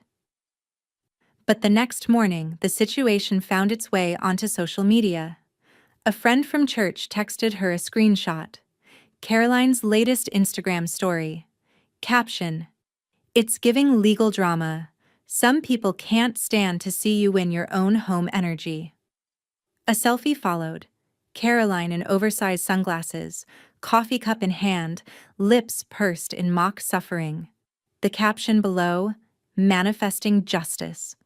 But the next morning, the situation found its way onto social media. A friend from church texted her a screenshot. Caroline's latest Instagram story. Caption: "It's giving legal drama. Some people can't stand to see you win your own home energy." A selfie followed. Caroline in oversized sunglasses, coffee cup in hand, lips pursed in mock suffering. The caption below: "Manifesting justice."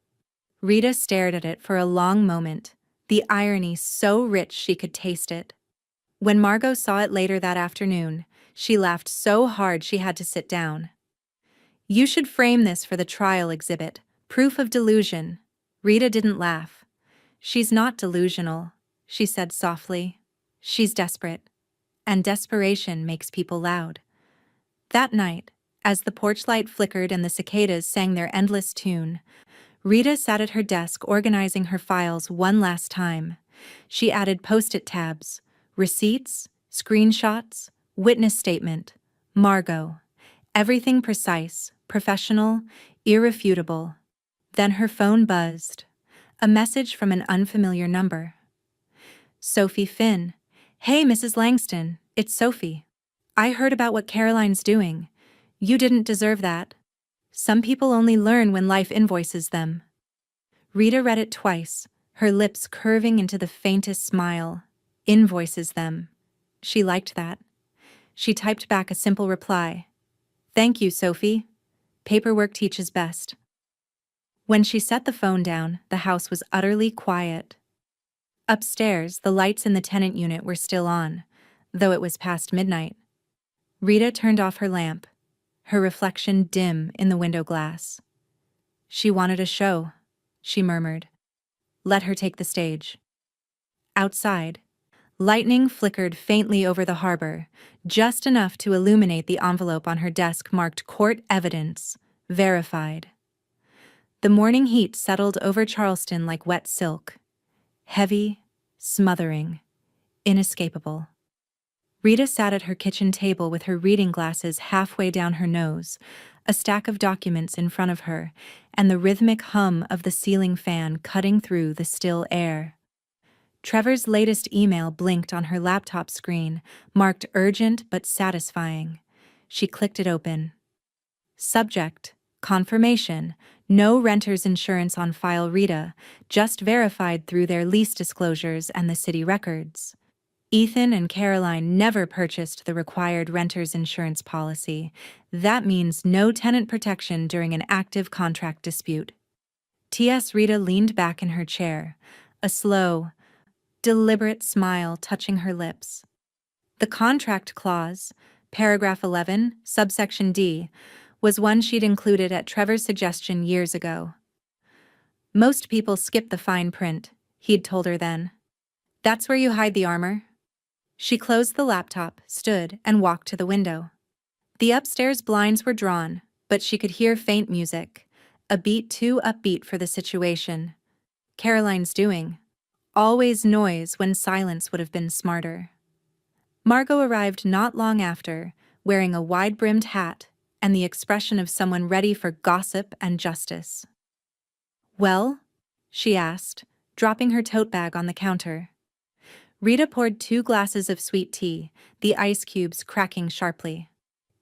Rita stared at it for a long moment, the irony so rich she could taste it. When Margot saw it later that afternoon, she laughed so hard she had to sit down. "You should frame this for the trial exhibit, proof of delusion." Rita didn't laugh. "She's not delusional," she said softly. "She's desperate. And desperation makes people loud." That night, as the porch light flickered and the cicadas sang their endless tune, Rita sat at her desk organizing her files one last time. She added post-it tabs, receipts, screenshots, witness statement, Margot. Everything precise, professional, irrefutable. Then her phone buzzed. A message from an unfamiliar number. "Sophie Finn. Hey, Mrs. Langston, it's Sophie. I heard about what Caroline's doing. You didn't deserve that. Some people only learn when life invoices them." Rita read it twice, her lips curving into the faintest smile. Invoices them. She liked that. She typed back a simple reply. "Thank you, Sophie. Paperwork teaches best." When she set the phone down, the house was utterly quiet. Upstairs, the lights in the tenant unit were still on, though it was past midnight. Rita turned off her lamp, her reflection dim in the window glass. "She wanted a show," she murmured. "Let her take the stage." Outside, lightning flickered faintly over the harbor, just enough to illuminate the envelope on her desk marked "Court Evidence, Verified." The morning heat settled over Charleston like wet silk. Heavy, smothering, inescapable. Rita sat at her kitchen table with her reading glasses halfway down her nose, a stack of documents in front of her, and the rhythmic hum of the ceiling fan cutting through the still air. Trevor's latest email blinked on her laptop screen, marked urgent but satisfying. She clicked it open. Subject: confirmation. No renter's insurance on file. Rita, just verified through their lease disclosures and the city records. Ethan and Caroline never purchased the required renter's insurance policy. That means no tenant protection during an active contract dispute. T.S. Rita leaned back in her chair, a slow, deliberate smile touching her lips. The contract clause, paragraph 11, subsection D, was one she'd included at Trevor's suggestion years ago. "Most people skip the fine print," he'd told her then. "That's where you hide the armor." She closed the laptop, stood, and walked to the window. The upstairs blinds were drawn, but she could hear faint music, a beat too upbeat for the situation. Caroline's doing. always noise when silence would have been smarter. Margot arrived not long after, wearing a wide-brimmed hat and the expression of someone ready for gossip and justice. "Well?" she asked, dropping her tote bag on the counter. Rita poured 2 glasses of sweet tea, the ice cubes cracking sharply.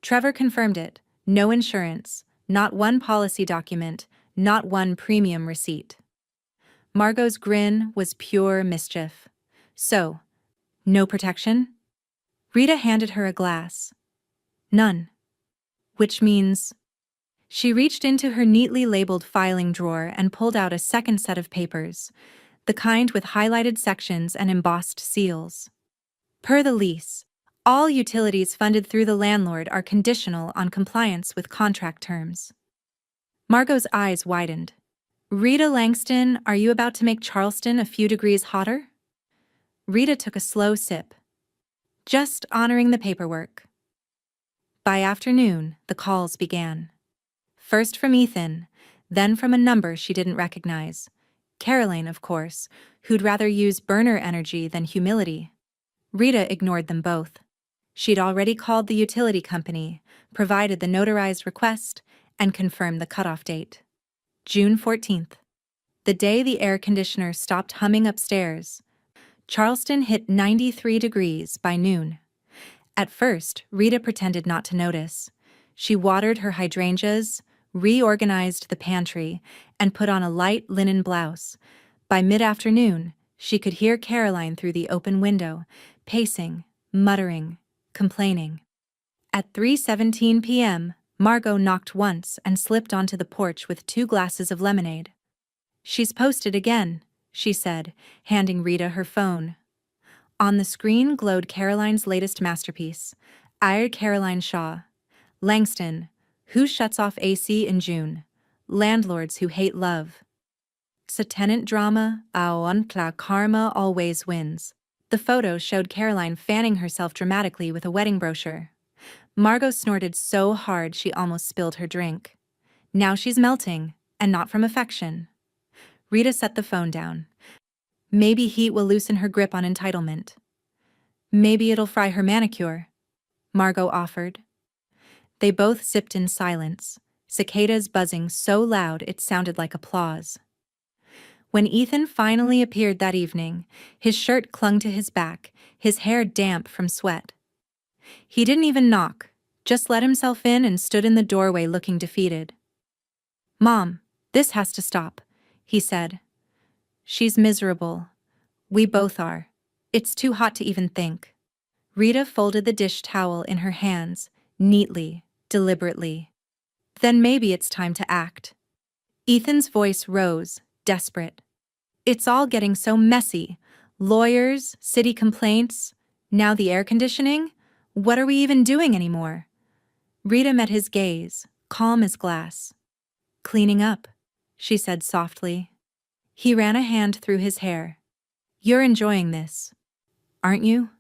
Trevor confirmed it. No insurance, not one policy document, not one premium receipt. Margot's grin was pure mischief. "So, no protection?" Rita handed her a glass. "None." "Which means—" She reached into her neatly labeled filing drawer and pulled out a second set of papers, the kind with highlighted sections and embossed seals. "Per the lease, all utilities funded through the landlord are conditional on compliance with contract terms." Margot's eyes widened. "Rita Langston, are you about to make Charleston a few degrees hotter?" Rita took a slow sip. "Just honoring the paperwork." By afternoon, the calls began. First from Ethan, then from a number she didn't recognize. Caroline, of course, who'd rather use burner energy than humility. Rita ignored them both. She'd already called the utility company, provided the notarized request, and confirmed the cutoff date. June 14th. The day the air conditioner stopped humming upstairs. Charleston hit 93 degrees by noon. At first, Rita pretended not to notice. She watered her hydrangeas, reorganized the pantry, and put on a light linen blouse. By mid-afternoon, she could hear Caroline through the open window, pacing, muttering, complaining. At 3:17 p.m., Margot knocked once and slipped onto the porch with 2 glasses of lemonade. "She's posted again," she said, handing Rita her phone. On the screen glowed Caroline's latest masterpiece, Eyre Caroline Shaw. Langston, who shuts off AC in June? Landlords who hate love. It's a tenant drama, Aontla karma always wins. The photo showed Caroline fanning herself dramatically with a wedding brochure. Margot snorted so hard she almost spilled her drink. Now she's melting, and not from affection. Rita set the phone down. Maybe heat will loosen her grip on entitlement. "Maybe it'll fry her manicure," Margot offered. They both sipped in silence, cicadas buzzing so loud it sounded like applause. When Ethan finally appeared that evening, his shirt clung to his back, his hair damp from sweat. He didn't even knock, just let himself in and stood in the doorway looking defeated. "Mom, this has to stop," he said. "She's miserable. We both are. It's too hot to even think." Rita folded the dish towel in her hands, neatly, deliberately. "Then maybe it's time to act." Ethan's voice rose, desperate. "It's all getting so messy. Lawyers, city complaints, now the air conditioning. What are we even doing anymore?" Rita met his gaze, calm as glass. "Cleaning up," she said softly. He ran a hand through his hair. "You're enjoying this, aren't you?"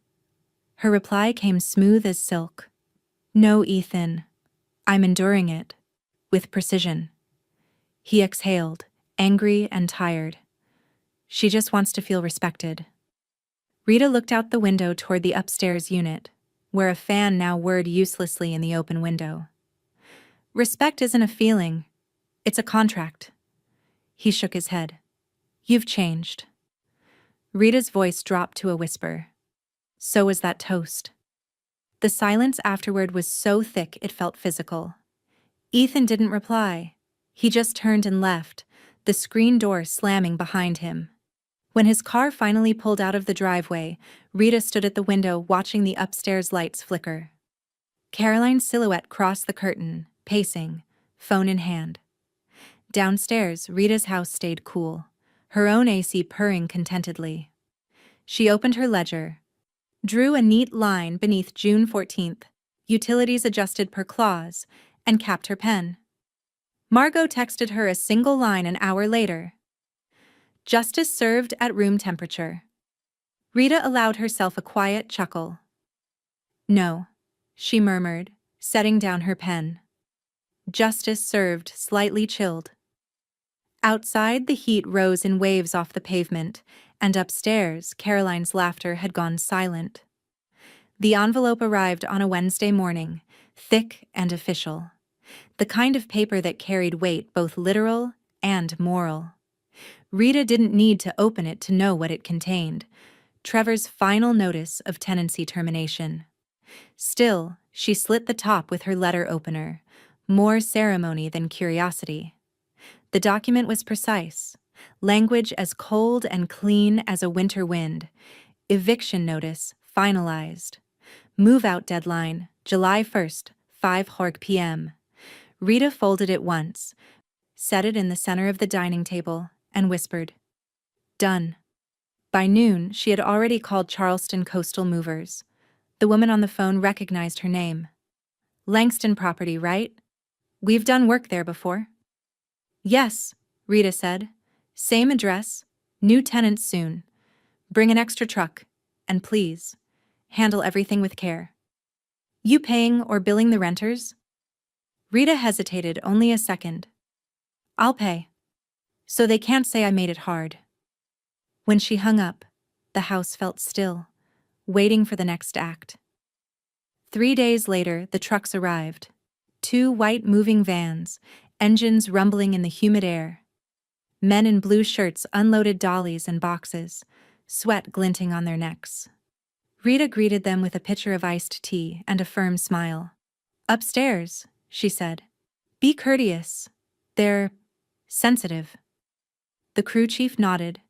Her reply came smooth as silk. "No, Ethan. I'm enduring it. With precision." He exhaled, angry and tired. She just wants to feel respected. Rita looked out the window toward the upstairs unit, where a fan now whirred uselessly in the open window. "Respect isn't a feeling. It's a contract." He shook his head. "You've changed." Rita's voice dropped to a whisper. So was that toast. The silence afterward was so thick it felt physical. Ethan didn't reply. He just turned and left, the screen door slamming behind him. When his car finally pulled out of the driveway, Rita stood at the window watching the upstairs lights flicker. Caroline's silhouette crossed the curtain, pacing, phone in hand. Downstairs, Rita's house stayed cool, her own AC purring contentedly. She opened her ledger, drew a neat line beneath June 14th, utilities adjusted per clause, and capped her pen. Margot texted her a single line an hour later. "Justice served at room temperature." Rita allowed herself a quiet chuckle. "No," she murmured, setting down her pen. "Justice served slightly chilled." Outside, the heat rose in waves off the pavement, and upstairs, Caroline's laughter had gone silent. The envelope arrived on a Wednesday morning, thick and official. The kind of paper that carried weight, both literal and moral. Rita didn't need to open it to know what it contained. Trevor's final notice of tenancy termination. Still, she slit the top with her letter opener. More ceremony than curiosity. The document was precise. Language as cold and clean as a winter wind. Eviction notice finalized. Move-out deadline, July 1st, 5 p.m. Rita folded it once, set it in the center of the dining table, and whispered, "Done." By noon, she had already called Charleston Coastal Movers. The woman on the phone recognized her name. "Langston property, right? We've done work there before." "Yes," Rita said. "Same address, new tenants soon. Bring an extra truck, and please, handle everything with care." "You paying or billing the renters?" Rita hesitated only a second. "I'll pay. So they can't say I made it hard." When she hung up, the house felt still, waiting for the next act. 3 days later, the trucks arrived. 2 white moving vans, engines rumbling in the humid air. Men in blue shirts unloaded dollies and boxes, sweat glinting on their necks. Rita greeted them with a pitcher of iced tea and a firm smile. "Upstairs," she said. "Be courteous. They're sensitive." The crew chief nodded.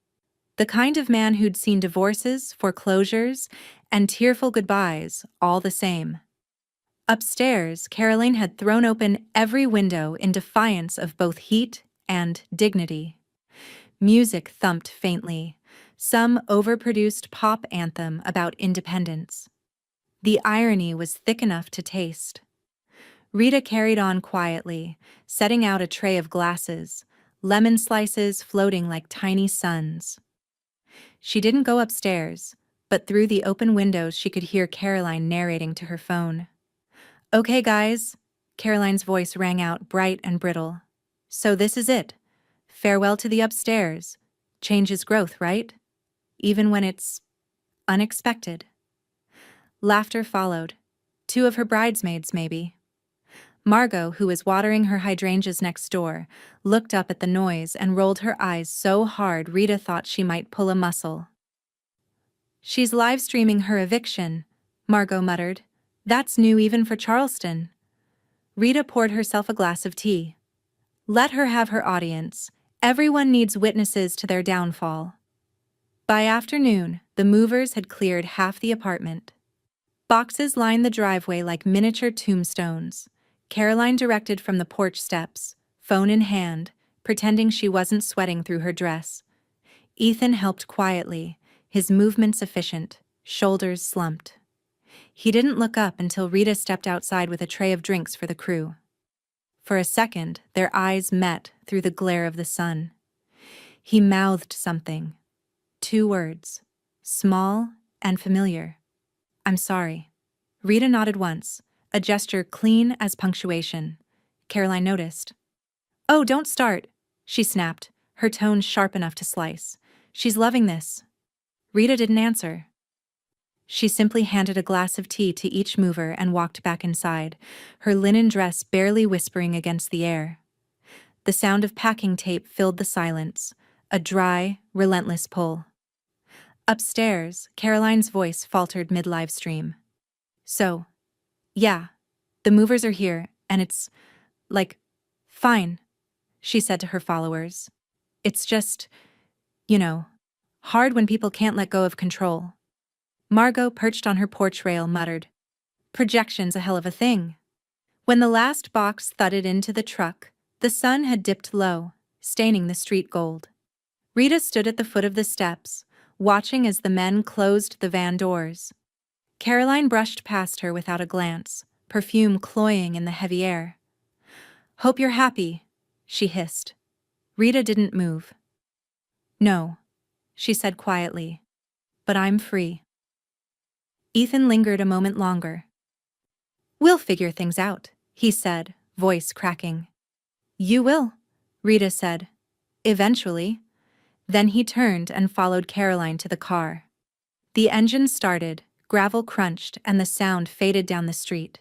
The kind of man who'd seen divorces, foreclosures, and tearful goodbyes, all the same. Upstairs, Caroline had thrown open every window in defiance of both heat and dignity. Music thumped faintly, some overproduced pop anthem about independence. The irony was thick enough to taste. Rita carried on quietly, setting out a tray of glasses, lemon slices floating like tiny suns. She didn't go upstairs, but through the open windows she could hear Caroline narrating to her phone. "Okay, guys," Caroline's voice rang out bright and brittle. "So this is it. Farewell to the upstairs. Change is growth, right? Even when it's unexpected." Laughter followed. 2 of her bridesmaids, maybe. Margot, who was watering her hydrangeas next door, looked up at the noise and rolled her eyes so hard Rita thought she might pull a muscle. "She's live-streaming her eviction," Margot muttered. "That's new even for Charleston." Rita poured herself a glass of tea. "Let her have her audience. Everyone needs witnesses to their downfall." By afternoon, the movers had cleared half the apartment. Boxes lined the driveway like miniature tombstones. Caroline directed from the porch steps, phone in hand, pretending she wasn't sweating through her dress. Ethan helped quietly, his movements efficient, shoulders slumped. He didn't look up until Rita stepped outside with a tray of drinks for the crew. For a second, their eyes met through the glare of the sun. He mouthed something. 2 words, small and familiar. "I'm sorry." Rita nodded once, a gesture clean as punctuation. Caroline noticed. "Oh, don't start," she snapped, her tone sharp enough to slice. "She's loving this." Rita didn't answer. She simply handed a glass of tea to each mover and walked back inside, her linen dress barely whispering against the air. The sound of packing tape filled the silence, a dry, relentless pull. Upstairs, Caroline's voice faltered mid-live stream. "So, yeah, the movers are here, and it's, like, fine," she said to her followers. "It's just, hard when people can't let go of control." Margot, perched on her porch rail, muttered, "Projection's a hell of a thing." When the last box thudded into the truck, the sun had dipped low, staining the street gold. Rita stood at the foot of the steps, watching as the men closed the van doors. Caroline brushed past her without a glance, perfume cloying in the heavy air. "Hope you're happy," she hissed. Rita didn't move. "No," she said quietly, "but I'm free." Ethan lingered a moment longer. "We'll figure things out," he said, voice cracking. "You will," Rita said. Eventually. Then he turned and followed Caroline to the car. The engine started, gravel crunched, and the sound faded down the street.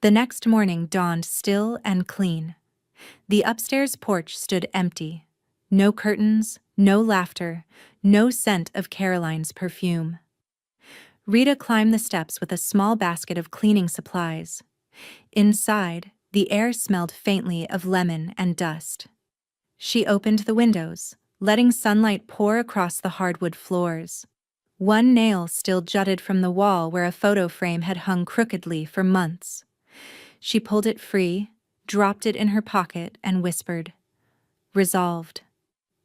The next morning dawned still and clean. The upstairs porch stood empty. No curtains, no laughter, no scent of Caroline's perfume. Rita climbed the steps with a small basket of cleaning supplies. Inside, the air smelled faintly of lemon and dust. She opened the windows, letting sunlight pour across the hardwood floors. One nail still jutted from the wall where a photo frame had hung crookedly for months. She pulled it free, dropped it in her pocket, and whispered, "Resolved."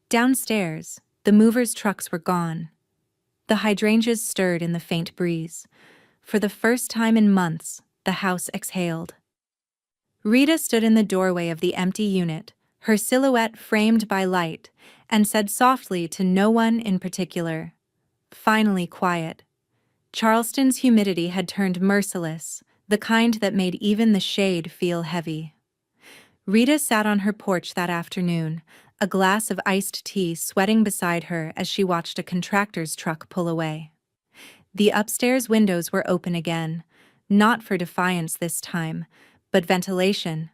Downstairs, the movers' trucks were gone. The hydrangeas stirred in the faint breeze. For the first time in months, the house exhaled. Rita stood in the doorway of the empty unit, her silhouette framed by light, and said softly to no one in particular, "Finally quiet." Charleston's humidity had turned merciless, the kind that made even the shade feel heavy. Rita sat on her porch that afternoon, a glass of iced tea sweating beside her as she watched a contractor's truck pull away. The upstairs windows were open again, not for defiance this time, but ventilation.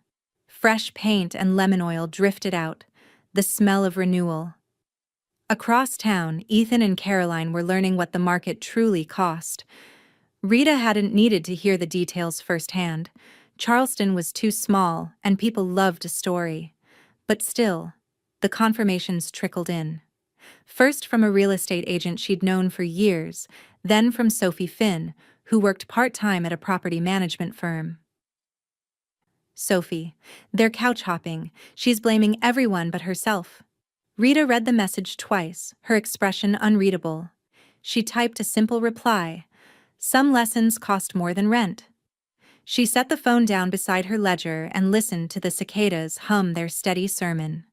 Fresh paint and lemon oil drifted out, the smell of renewal. Across town, Ethan and Caroline were learning what the market truly cost. Rita hadn't needed to hear the details firsthand. Charleston was too small, and people loved a story. But still, the confirmations trickled in. First from a real estate agent she'd known for years, then from Sophie Finn, who worked part-time at a property management firm. "Sophie, they're couch hopping. She's blaming everyone but herself." Rita read the message twice, her expression unreadable. She typed a simple reply. "Some lessons cost more than rent." She set the phone down beside her ledger and listened to the cicadas hum their steady sermon.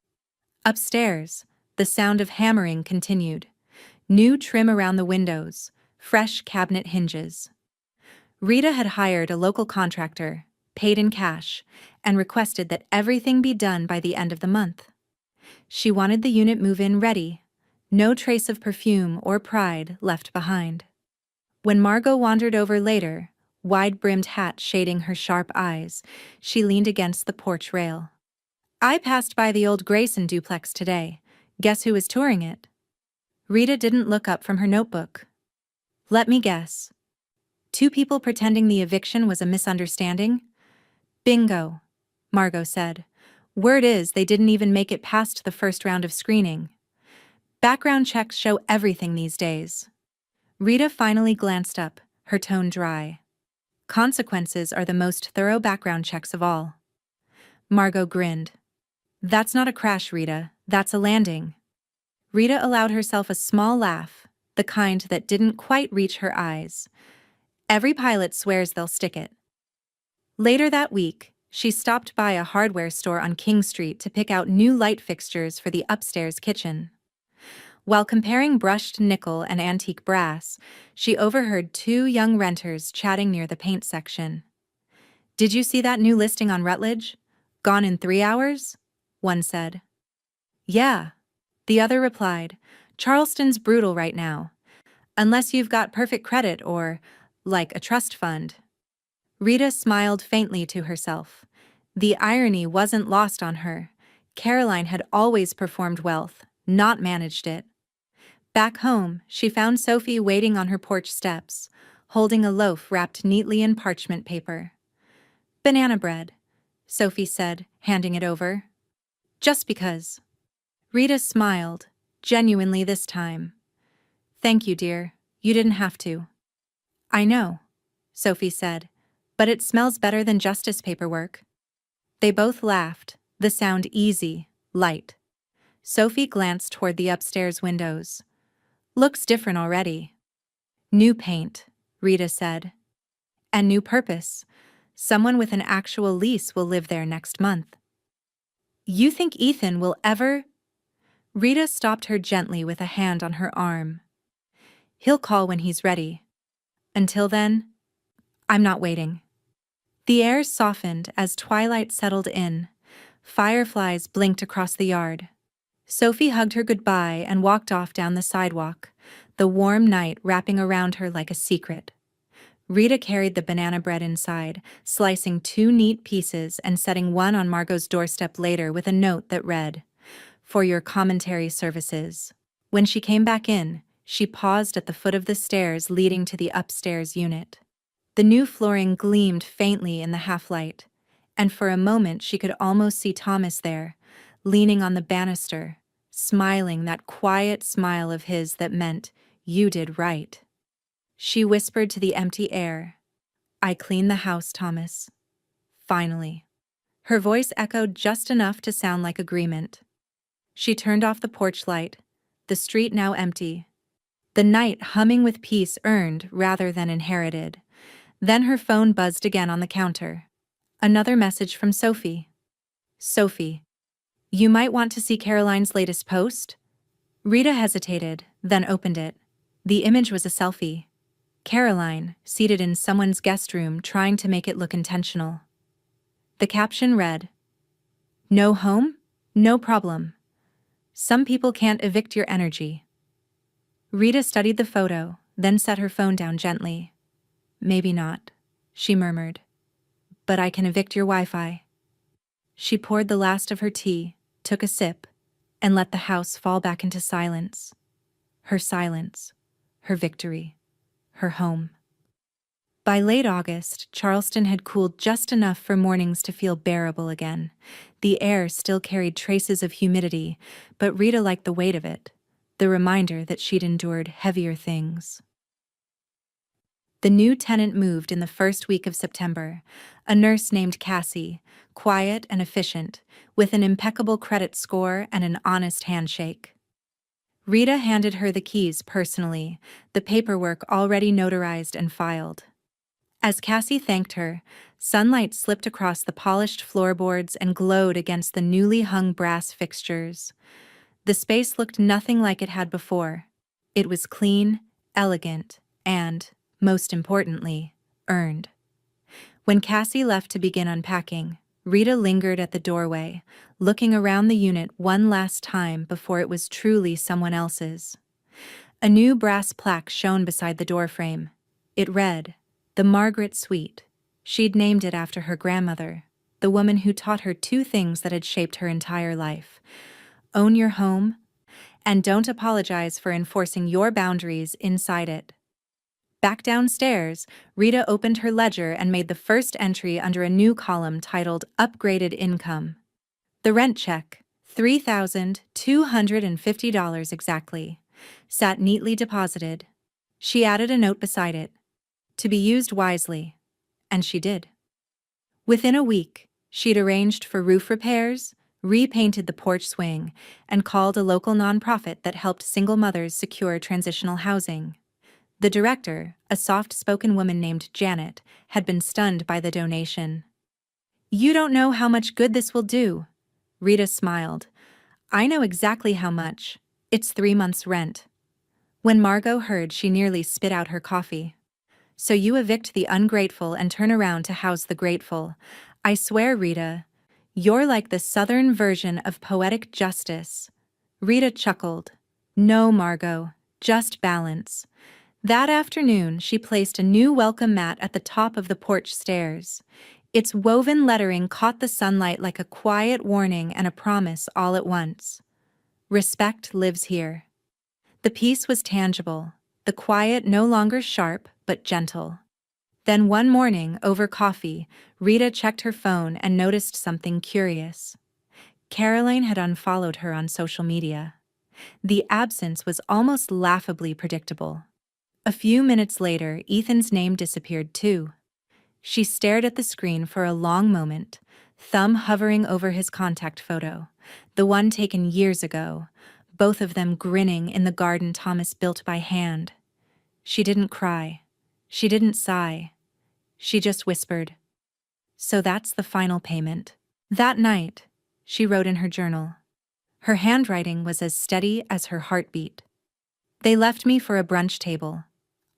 Upstairs, the sound of hammering continued. New trim around the windows, fresh cabinet hinges. Rita had hired a local contractor, paid in cash, and requested that everything be done by the end of the month. She wanted the unit move-in ready, no trace of perfume or pride left behind. When Margot wandered over later, wide-brimmed hat shading her sharp eyes, she leaned against the porch rail. "I passed by the old Grayson duplex today. Guess who was touring it?" Rita didn't look up from her notebook. "Let me guess. Two people pretending the eviction was a misunderstanding?" "Bingo," Margot said. "Word is they didn't even make it past the first round of screening. Background checks show everything these days." Rita finally glanced up, her tone dry. "Consequences are the most thorough background checks of all." Margot grinned. "That's not a crash, Rita, that's a landing." Rita allowed herself a small laugh, the kind that didn't quite reach her eyes. "Every pilot swears they'll stick it." Later that week, she stopped by a hardware store on King Street to pick out new light fixtures for the upstairs kitchen. While comparing brushed nickel and antique brass, she overheard two young renters chatting near the paint section. "Did you see that new listing on Rutledge? Gone in 3 hours?" one said. "Yeah," the other replied. "Charleston's brutal right now. Unless you've got perfect credit or, like, a trust fund." Rita smiled faintly to herself. The irony wasn't lost on her. Caroline had always performed wealth, not managed it. Back home, she found Sophie waiting on her porch steps, holding a loaf wrapped neatly in parchment paper. "Banana bread," Sophie said, handing it over. "Just because." Rita smiled, genuinely this time. "Thank you, dear. You didn't have to." "I know," Sophie said, "but it smells better than justice paperwork." They both laughed, the sound easy, light. Sophie glanced toward the upstairs windows. "Looks different already." "New paint," Rita said. "And new purpose. Someone with an actual lease will live there next month." "You think Ethan will ever—" Rita stopped her gently with a hand on her arm. "He'll call when he's ready. Until then, I'm not waiting." The air softened as twilight settled in. Fireflies blinked across the yard. Sophie hugged her goodbye and walked off down the sidewalk, the warm night wrapping around her like a secret. Rita carried the banana bread inside, slicing 2 neat pieces and setting one on Margot's doorstep later with a note that read, "For your commentary services." When she came back in, she paused at the foot of the stairs leading to the upstairs unit. The new flooring gleamed faintly in the half-light, and for a moment she could almost see Thomas there, leaning on the banister, smiling that quiet smile of his that meant, "You did right." She whispered to the empty air, "I cleaned the house, Thomas. Finally." Her voice echoed just enough to sound like agreement. She turned off the porch light, the street now empty, the night humming with peace earned rather than inherited. Then her phone buzzed again on the counter. Another message from Sophie. "Sophie, you might want to see Caroline's latest post." Rita hesitated, then opened it. The image was a selfie. Caroline, seated in someone's guest room trying to make it look intentional. The caption read, "No home? No problem. Some people can't evict your energy." Rita studied the photo, then set her phone down gently. "Maybe not," she murmured. "But I can evict your Wi-Fi." She poured the last of her tea, took a sip, and let the house fall back into silence. Her silence, her victory, her home. By late August, Charleston had cooled just enough for mornings to feel bearable again. The air still carried traces of humidity, but Rita liked the weight of it, the reminder that she'd endured heavier things. The new tenant moved in the first week of September, a nurse named Cassie, quiet and efficient, with an impeccable credit score and an honest handshake. Rita handed her the keys personally, the paperwork already notarized and filed. As Cassie thanked her, sunlight slipped across the polished floorboards and glowed against the newly hung brass fixtures. The space looked nothing like it had before. It was clean, elegant, and, most importantly, earned. When Cassie left to begin unpacking, Rita lingered at the doorway, looking around the unit one last time before it was truly someone else's. A new brass plaque shone beside the doorframe. It read, "The Margaret Suite." She'd named it after her grandmother, the woman who taught her 2 things that had shaped her entire life: own your home, and don't apologize for enforcing your boundaries inside it. Back downstairs, Rita opened her ledger and made the first entry under a new column titled Upgraded Income. The rent check, $3,250 exactly, sat neatly deposited. She added a note beside it, to be used wisely, and she did. Within a week, she'd arranged for roof repairs, repainted the porch swing, and called a local nonprofit that helped single mothers secure transitional housing. The director, a soft-spoken woman named Janet, had been stunned by the donation. "You don't know how much good this will do," Rita smiled. "I know exactly how much. It's 3 months' rent." When Margot heard, she nearly spit out her coffee. "So you evict the ungrateful and turn around to house the grateful. I swear, Rita, you're like the Southern version of poetic justice." Rita chuckled. "No, Margot, just balance." That afternoon, she placed a new welcome mat at the top of the porch stairs. Its woven lettering caught the sunlight like a quiet warning and a promise all at once. Respect lives here. The peace was tangible, the quiet no longer sharp but gentle. Then one morning, over coffee, Rita checked her phone and noticed something curious. Caroline had unfollowed her on social media. The absence was almost laughably predictable. A few minutes later, Ethan's name disappeared too. She stared at the screen for a long moment, thumb hovering over his contact photo, the one taken years ago, both of them grinning in the garden Thomas built by hand. She didn't cry. She didn't sigh. She just whispered, "So that's the final payment." That night, she wrote in her journal. Her handwriting was as steady as her heartbeat. "They left me for a brunch table.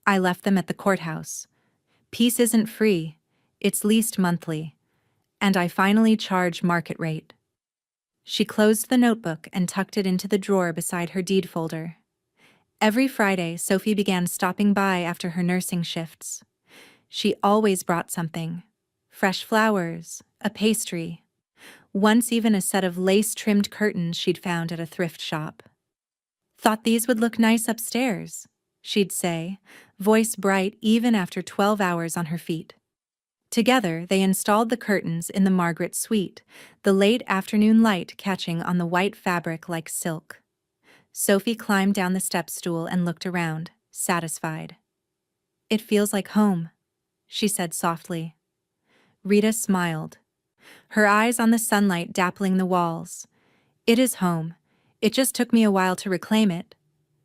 I left them at the courthouse. Peace isn't free, it's leased monthly. And I finally charge market rate." She closed the notebook and tucked it into the drawer beside her deed folder. Every Friday, Sophie began stopping by after her nursing shifts. She always brought something: fresh flowers, a pastry, once even a set of lace-trimmed curtains she'd found at a thrift shop. "Thought these would look nice upstairs," she'd say, voice bright even after 12 hours on her feet. Together, they installed the curtains in the Margaret suite, the late afternoon light catching on the white fabric like silk. Sophie climbed down the step stool and looked around, satisfied. "It feels like home," she said softly. Rita smiled, her eyes on the sunlight dappling the walls. "It is home. It just took me a while to reclaim it."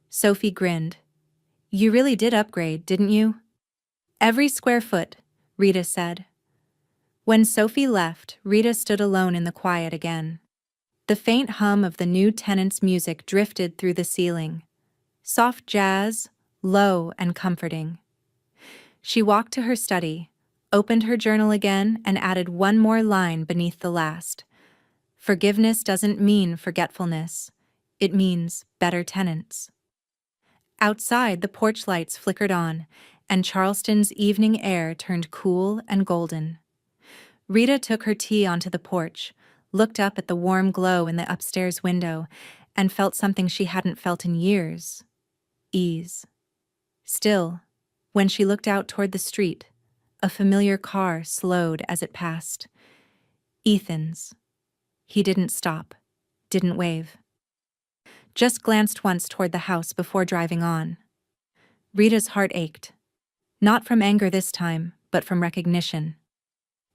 Sophie grinned. "You really did upgrade, didn't you?" "Every square foot," Rita said. When Sophie left, Rita stood alone in the quiet again. The faint hum of the new tenant's music drifted through the ceiling. Soft jazz, low and comforting. She walked to her study, opened her journal again, and added one more line beneath the last. "Forgiveness doesn't mean forgetfulness. It means better tenants." Outside, the porch lights flickered on, and Charleston's evening air turned cool and golden. Rita took her tea onto the porch, looked up at the warm glow in the upstairs window, and felt something she hadn't felt in years: ease. Still, when she looked out toward the street, a familiar car slowed as it passed. Ethan's. He didn't stop, didn't wave. Just glanced once toward the house before driving on. Rita's heart ached. Not from anger this time, but from recognition.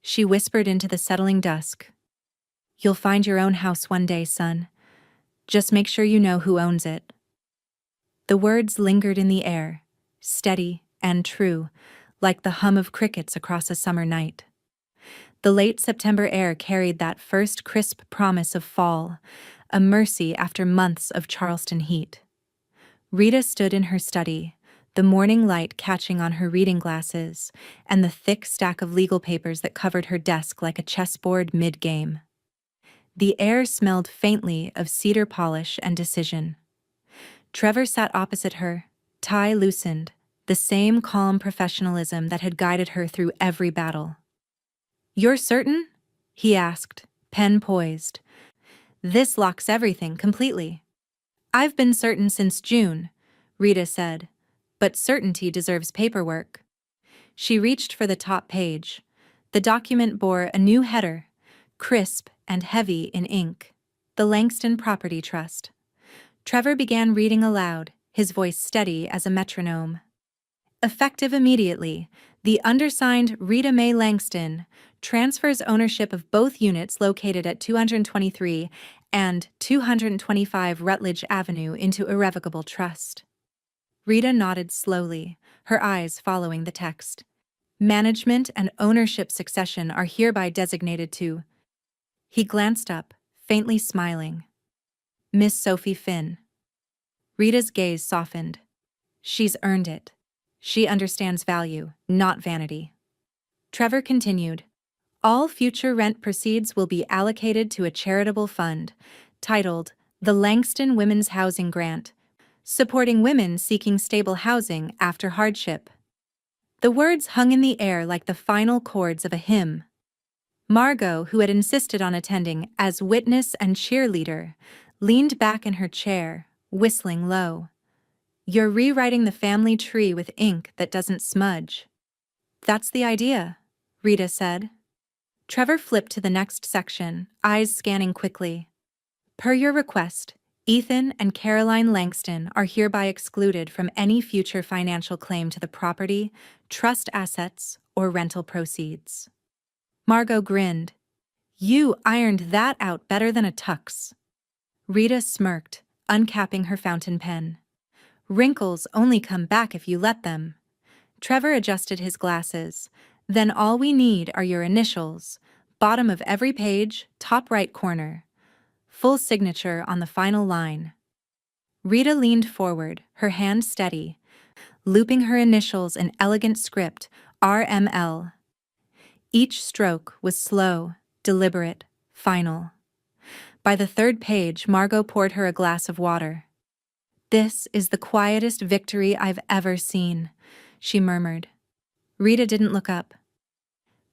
She whispered into the settling dusk, "You'll find your own house one day, son. Just make sure you know who owns it." The words lingered in the air, steady and true, like the hum of crickets across a summer night. The late September air carried that first crisp promise of fall, a mercy after months of Charleston heat. Rita stood in her study, the morning light catching on her reading glasses and the thick stack of legal papers that covered her desk like a chessboard mid-game. The air smelled faintly of cedar polish and decision. Trevor sat opposite her, tie loosened, the same calm professionalism that had guided her through every battle. "You're certain?" he asked, pen poised. "This locks everything completely." "I've been certain since June," Rita said, "but certainty deserves paperwork." She reached for the top page. The document bore a new header, crisp and heavy in ink: "The Langston Property Trust." Trevor began reading aloud, his voice steady as a metronome. "Effective immediately, the undersigned Rita Mae Langston transfers ownership of both units located at 223 and 225 Rutledge Avenue into irrevocable trust." Rita nodded slowly, her eyes following the text. "Management and ownership succession are hereby designated to—" He glanced up, faintly smiling. "Miss Sophie Finn." Rita's gaze softened. "She's earned it. She understands value, not vanity." Trevor continued, "All future rent proceeds will be allocated to a charitable fund, titled the Langston Women's Housing Grant, supporting women seeking stable housing after hardship." The words hung in the air like the final chords of a hymn. Margot, who had insisted on attending as witness and cheerleader, leaned back in her chair, whistling low. "You're rewriting the family tree with ink that doesn't smudge." "That's the idea," Rita said. Trevor flipped to the next section, eyes scanning quickly. "Per your request, Ethan and Caroline Langston are hereby excluded from any future financial claim to the property, trust assets, or rental proceeds." Margot grinned. "You ironed that out better than a tux." Rita smirked, uncapping her fountain pen. "Wrinkles only come back if you let them." Trevor adjusted his glasses. "Then all we need are your initials, bottom of every page, top right corner. Full signature on the final line." Rita leaned forward, her hand steady, looping her initials in elegant script, RML. Each stroke was slow, deliberate, final. By the third page, Margot poured her a glass of water. "This is the quietest victory I've ever seen," she murmured. Rita didn't look up.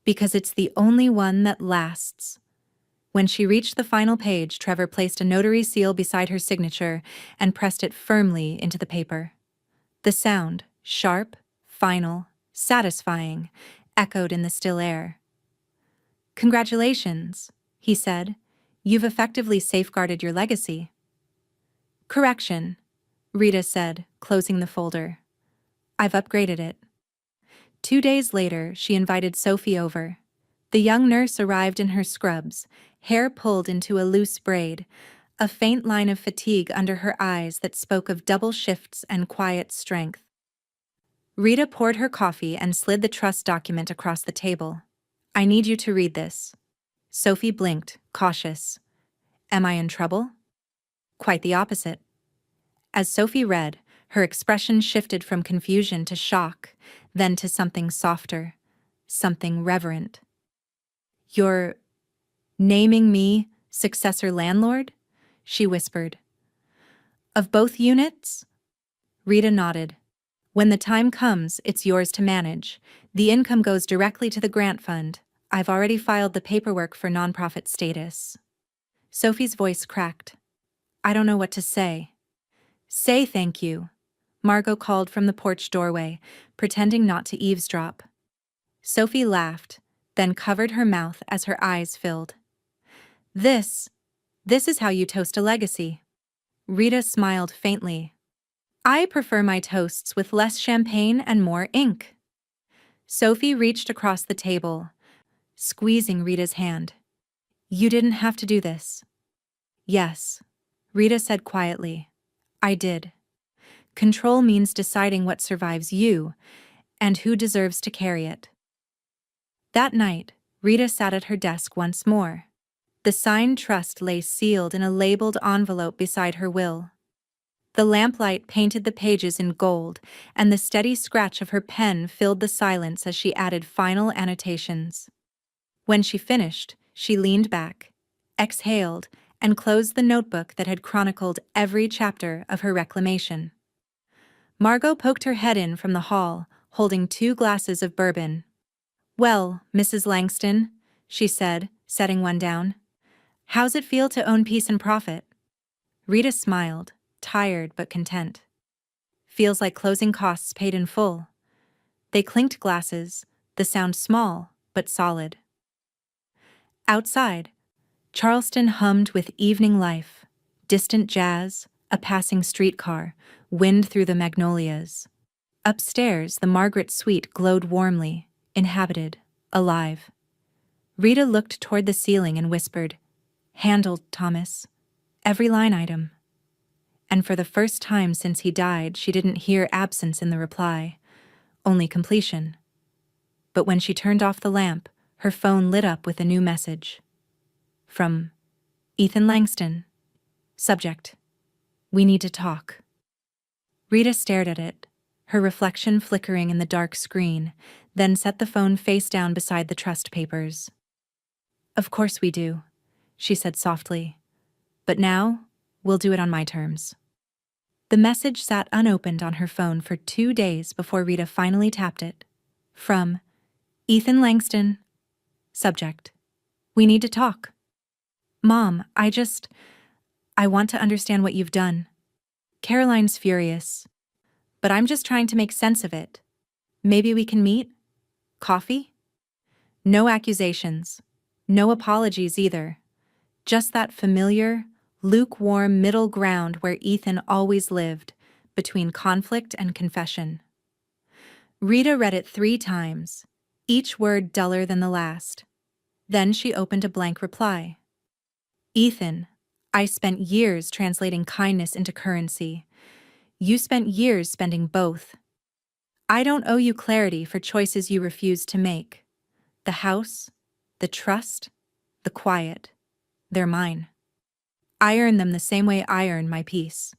"Because it's the only one that lasts." When she reached the final page, Trevor placed a notary seal beside her signature and pressed it firmly into the paper. The sound, sharp, final, satisfying, echoed in the still air. "Congratulations," he said. "You've effectively safeguarded your legacy." "Correction," Rita said, closing the folder. "I've upgraded it." 2 days later, she invited Sophie over. The young nurse arrived in her scrubs, hair pulled into a loose braid, a faint line of fatigue under her eyes that spoke of double shifts and quiet strength. Rita poured her coffee and slid the trust document across the table. "I need you to read this." Sophie blinked, cautious. "Am I in trouble?" Quite the opposite. As Sophie read, her expression shifted from confusion to shock, then to something softer, something reverent. "You're naming me successor landlord?" she whispered. "Of both units?" Rita nodded. "When the time comes, it's yours to manage. The income goes directly to the grant fund. I've already filed the paperwork for nonprofit status." Sophie's voice cracked. "I don't know what to say." "Say thank you," Margot called from the porch doorway, pretending not to eavesdrop. Sophie laughed, then covered her mouth as her eyes filled. This is how you toast a legacy." Rita smiled faintly. "I prefer my toasts with less champagne and more ink." Sophie reached across the table, squeezing Rita's hand. "You didn't have to do this." "Yes," Rita said quietly. "I did. Control means deciding what survives you and who deserves to carry it." That night, Rita sat at her desk once more. The signed trust lay sealed in a labeled envelope beside her will. The lamplight painted the pages in gold, and the steady scratch of her pen filled the silence as she added final annotations. When she finished, she leaned back, exhaled, and closed the notebook that had chronicled every chapter of her reclamation. Margot poked her head in from the hall, holding 2 glasses of bourbon. "Well, Mrs. Langston," she said, setting one down. "How's it feel to own peace and profit?" Rita smiled, tired but content. "Feels like closing costs paid in full." They clinked glasses, the sound small but solid. Outside, Charleston hummed with evening life, distant jazz, a passing streetcar, wind through the magnolias. Upstairs, the Margaret suite glowed warmly, inhabited, alive. Rita looked toward the ceiling and whispered, "Handled, Thomas. Every line item." And for the first time since he died, she didn't hear absence in the reply, only completion. But when she turned off the lamp, her phone lit up with a new message. From Ethan Langston. Subject: "We need to talk." Rita stared at it, her reflection flickering in the dark screen, then set the phone face down beside the trust papers. "Of course we do," she said softly. "But now, we'll do it on my terms." The message sat unopened on her phone for 2 days before Rita finally tapped it. From Ethan Langston. Subject: "We need to talk." "Mom, I want to understand what you've done. Caroline's furious, but I'm just trying to make sense of it. Maybe we can meet? Coffee?" No accusations. No apologies either. Just that familiar, lukewarm middle ground where Ethan always lived, between conflict and confession. Rita read it 3 times, each word duller than the last. Then she opened a blank reply. "Ethan, I spent years translating kindness into currency. You spent years spending both. I don't owe you clarity for choices you refused to make. The house, the trust, the quiet, they're mine. I earn them the same way I earn my peace,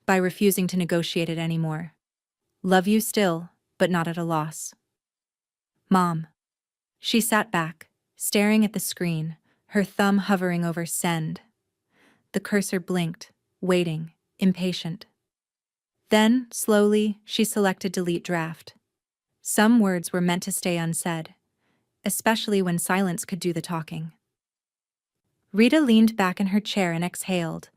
by refusing to negotiate it anymore. Love you still, but not at a loss." "Mom." She sat back, staring at the screen, her thumb hovering over send. The cursor blinked, waiting, impatient. Then, slowly, she selected Delete Draft. Some words were meant to stay unsaid, especially when silence could do the talking. Rita leaned back in her chair and exhaled.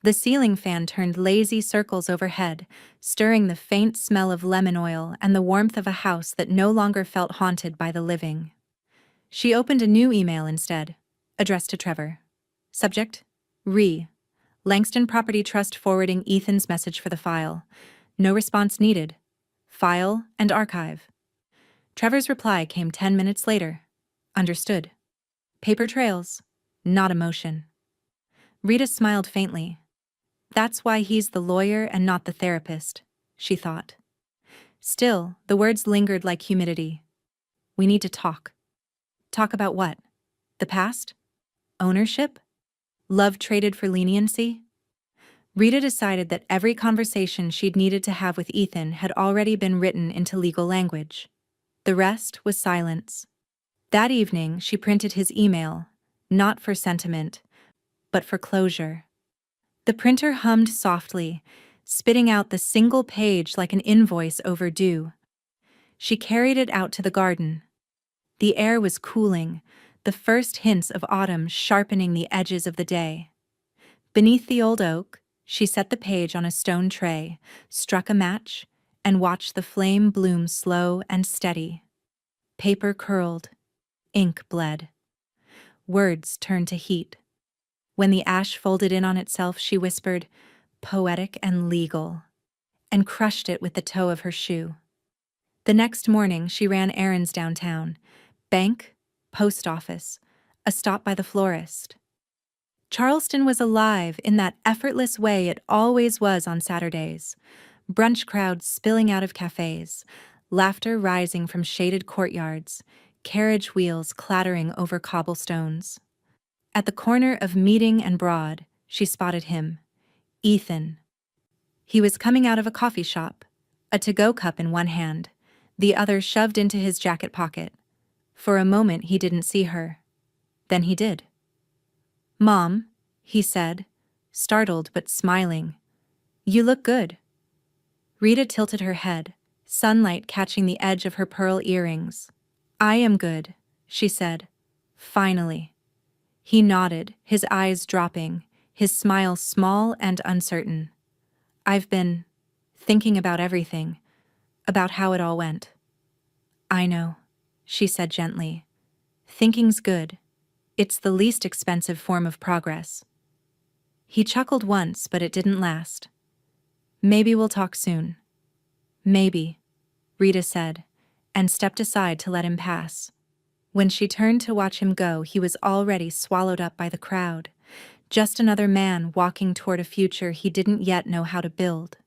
The ceiling fan turned lazy circles overhead, stirring the faint smell of lemon oil and the warmth of a house that no longer felt haunted by the living. She opened a new email instead, addressed to Trevor. Subject: Langston Property Trust forwarding Ethan's message for the file. No response needed. File and archive. Trevor's reply came 10 minutes later. Understood. Paper trails, not emotion. Rita smiled faintly. That's why he's the lawyer and not the therapist, she thought. Still, the words lingered like humidity. We need to talk. Talk about what? The past? Ownership? Love traded for leniency? Rita decided that every conversation she'd needed to have with Ethan had already been written into legal language. The rest was silence. That evening, she printed his email, not for sentiment, but for closure. The printer hummed softly, spitting out the single page like an invoice overdue. She carried it out to the garden. The air was cooling, the first hints of autumn sharpening the edges of the day. Beneath the old oak, she set the page on a stone tray, struck a match, and watched the flame bloom slow and steady. Paper curled. Ink bled. Words turned to heat. When the ash folded in on itself, she whispered, "Poetic and legal," and crushed it with the toe of her shoe. The next morning, she ran errands downtown. Bank, post office, a stop by the florist. Charleston was alive in that effortless way it always was on Saturdays. Brunch crowds spilling out of cafes, laughter rising from shaded courtyards, carriage wheels clattering over cobblestones. At the corner of Meeting and Broad, she spotted him. Ethan. He was coming out of a coffee shop, a to-go cup in one hand, the other shoved into his jacket pocket. For a moment he didn't see her. Then he did. "Mom," he said, startled but smiling. "You look good." Rita tilted her head, sunlight catching the edge of her pearl earrings. "I am good," she said. Finally. He nodded, his eyes dropping, his smile small and uncertain. "I've been thinking about everything, about how it all went." "I know," she said gently. "Thinking's good. It's the least expensive form of progress." He chuckled once, but it didn't last. "Maybe we'll talk soon." "Maybe," Rita said, and stepped aside to let him pass. When she turned to watch him go, he was already swallowed up by the crowd, just another man walking toward a future he didn't yet know how to build.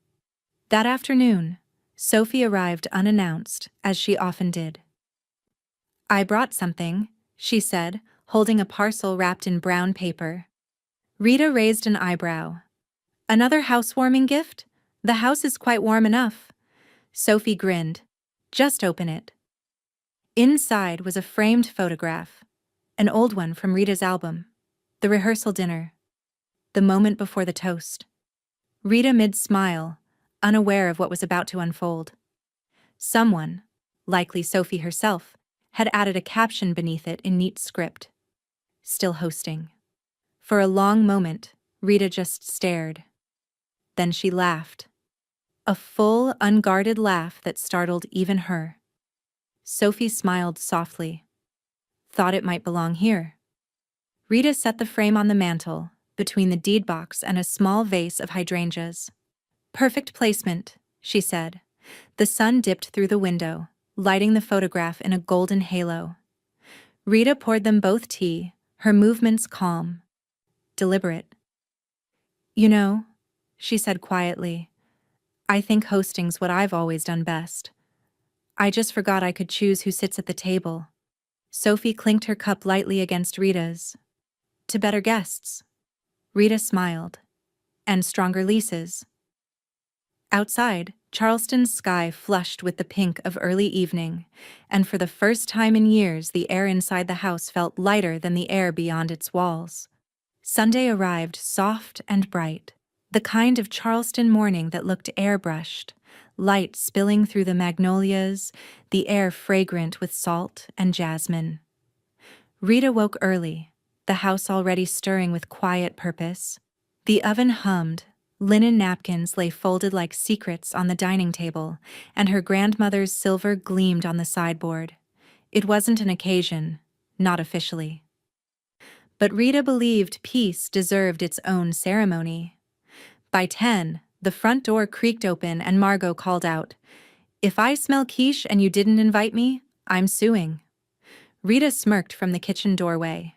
That afternoon, Sophie arrived unannounced, as she often did. "I brought something," she said, holding a parcel wrapped in brown paper. Rita raised an eyebrow. "Another housewarming gift? The house is quite warm enough." Sophie grinned. "Just open it." Inside was a framed photograph, an old one from Rita's album. The rehearsal dinner. The moment before the toast. Rita mid-smile, unaware of what was about to unfold. Someone, likely Sophie herself, had added a caption beneath it in neat script. "Still hosting." For a long moment, Rita just stared. Then she laughed. A full, unguarded laugh that startled even her. Sophie smiled softly. "Thought it might belong here." Rita set the frame on the mantel, between the deed box and a small vase of hydrangeas. "Perfect placement," she said. The sun dipped through the window, lighting the photograph in a golden halo. Rita poured them both tea, her movements calm, deliberate. "You know," she said quietly, "I think hosting's what I've always done best. I just forgot I could choose who sits at the table." Sophie clinked her cup lightly against Rita's. "To better guests." Rita smiled. "And stronger leases." Outside, Charleston's sky flushed with the pink of early evening, and for the first time in years the air inside the house felt lighter than the air beyond its walls. Sunday arrived soft and bright, the kind of Charleston morning that looked airbrushed, light spilling through the magnolias, the air fragrant with salt and jasmine. Rita woke early, the house already stirring with quiet purpose. The oven hummed, linen napkins lay folded like secrets on the dining table, and her grandmother's silver gleamed on the sideboard. It wasn't an occasion, not officially. But Rita believed peace deserved its own ceremony. By 10, the front door creaked open and Margot called out, "If I smell quiche and you didn't invite me, I'm suing." Rita smirked from the kitchen doorway.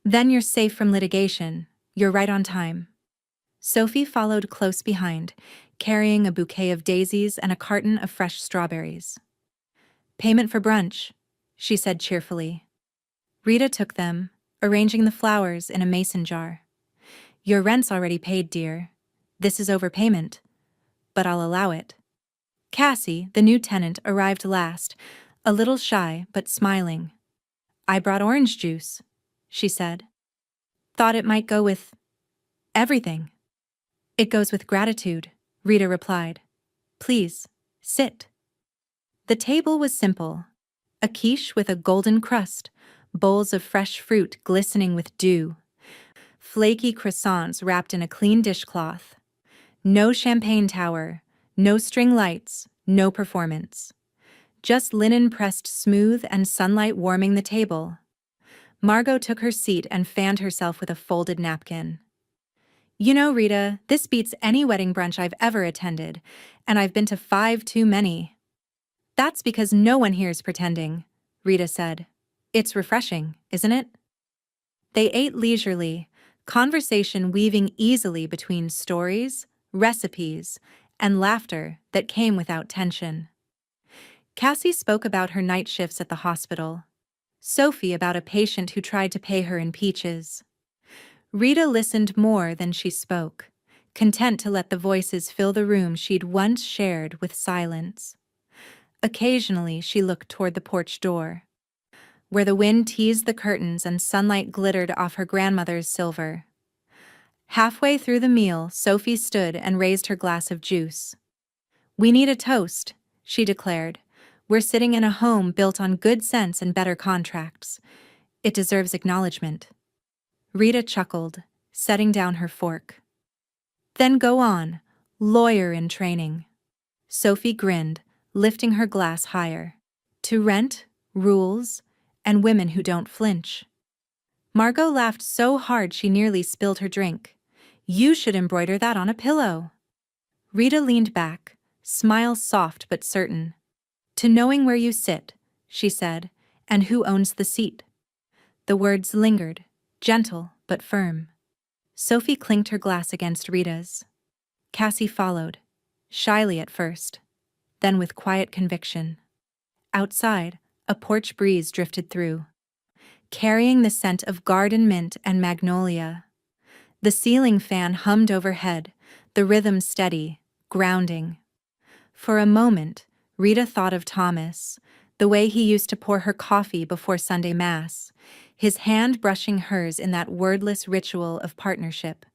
"Then you're safe from litigation. You're right on time." Sophie followed close behind, carrying a bouquet of daisies and a carton of fresh strawberries. "Payment for brunch," she said cheerfully. Rita took them, arranging the flowers in a mason jar. "Your rent's already paid, dear. This is overpayment, but I'll allow it." Cassie, the new tenant, arrived last, a little shy but smiling. "I brought orange juice," she said. "Thought it might go with everything." "It goes with gratitude," Rita replied. "Please, sit." The table was simple. A quiche with a golden crust, bowls of fresh fruit glistening with dew, flaky croissants wrapped in a clean dishcloth. No champagne tower, no string lights, no performance. Just linen pressed smooth and sunlight warming the table. Margot took her seat and fanned herself with a folded napkin. "You know, Rita, this beats any wedding brunch I've ever attended, and I've been to 5 too many." "That's because no one here is pretending," Rita said. "It's refreshing, isn't it?" They ate leisurely, conversation weaving easily between stories, recipes, and laughter that came without tension. Cassie spoke about her night shifts at the hospital. Sophie about a patient who tried to pay her in peaches. Rita listened more than she spoke, content to let the voices fill the room she'd once shared with silence. Occasionally she looked toward the porch door, where the wind teased the curtains and sunlight glittered off her grandmother's silver. Halfway through the meal, Sophie stood and raised her glass of juice. "We need a toast," she declared. "We're sitting in a home built on good sense and better contracts. It deserves acknowledgement." Rita chuckled, setting down her fork. "Then go on, lawyer in training." Sophie grinned, lifting her glass higher. "To rent, rules, and women who don't flinch." Margot laughed so hard she nearly spilled her drink. "You should embroider that on a pillow." Rita leaned back, smile soft but certain. "To knowing where you sit," she said, "and who owns the seat." The words lingered, gentle but firm. Sophie clinked her glass against Rita's. Cassie followed, shyly at first, then with quiet conviction. Outside, a porch breeze drifted through, carrying the scent of garden mint and magnolia. The ceiling fan hummed overhead, the rhythm steady, grounding. For a moment, Rita thought of Thomas, the way he used to pour her coffee before Sunday Mass, his hand brushing hers in that wordless ritual of partnership.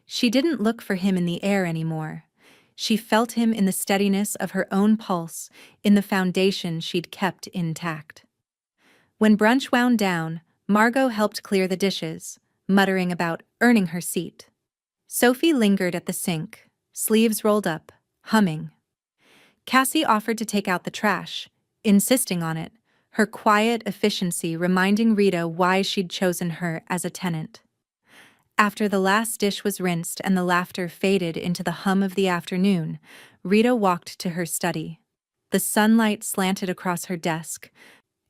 She didn't look for him in the air anymore. She felt him in the steadiness of her own pulse, in the foundation she'd kept intact. When brunch wound down, Margot helped clear the dishes, muttering about earning her seat. Sophie lingered at the sink, sleeves rolled up, humming. Cassie offered to take out the trash, insisting on it, her quiet efficiency reminding Rita why she'd chosen her as a tenant. After the last dish was rinsed and the laughter faded into the hum of the afternoon, Rita walked to her study. The sunlight slanted across her desk,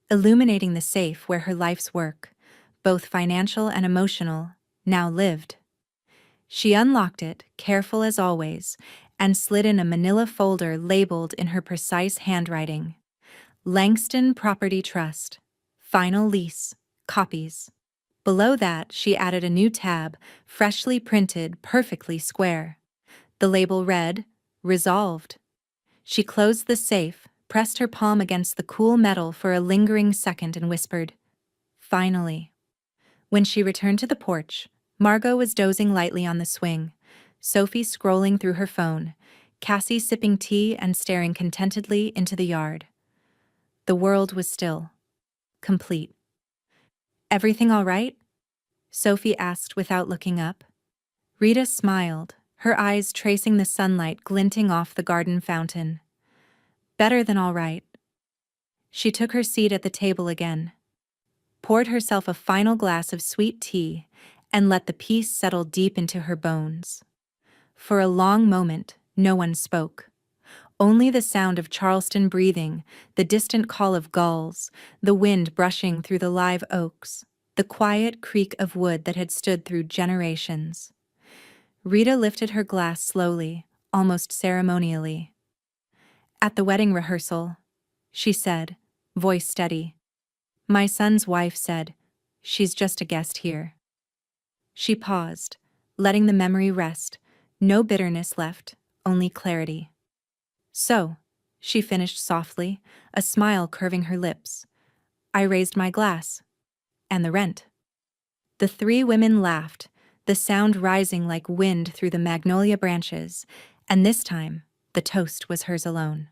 illuminating the safe where her life's work, both financial and emotional, now lived. She unlocked it, careful as always, and slid in a manila folder labeled in her precise handwriting. Langston Property Trust. Final lease. Copies. Below that, she added a new tab, freshly printed, perfectly square. The label read, "Resolved." She closed the safe, pressed her palm against the cool metal for a lingering second and whispered, "Finally." When she returned to the porch, Margot was dozing lightly on the swing, Sophie scrolling through her phone, Cassie sipping tea and staring contentedly into the yard. The world was still. Complete. "Everything all right?" Sophie asked without looking up. Rita smiled, her eyes tracing the sunlight glinting off the garden fountain. "Better than all right." She took her seat at the table again, poured herself a final glass of sweet tea, and let the peace settle deep into her bones. For a long moment, no one spoke. Only the sound of Charleston breathing, the distant call of gulls, the wind brushing through the live oaks, the quiet creak of wood that had stood through generations. Rita lifted her glass slowly, almost ceremonially. "At the wedding rehearsal," she said, voice steady. "My son's wife said, 'She's just a guest here.'" She paused, letting the memory rest, no bitterness left, only clarity. "So," she finished softly, a smile curving her lips, "I raised my glass. And the rent." The three women laughed, the sound rising like wind through the magnolia branches, and this time, the toast was hers alone.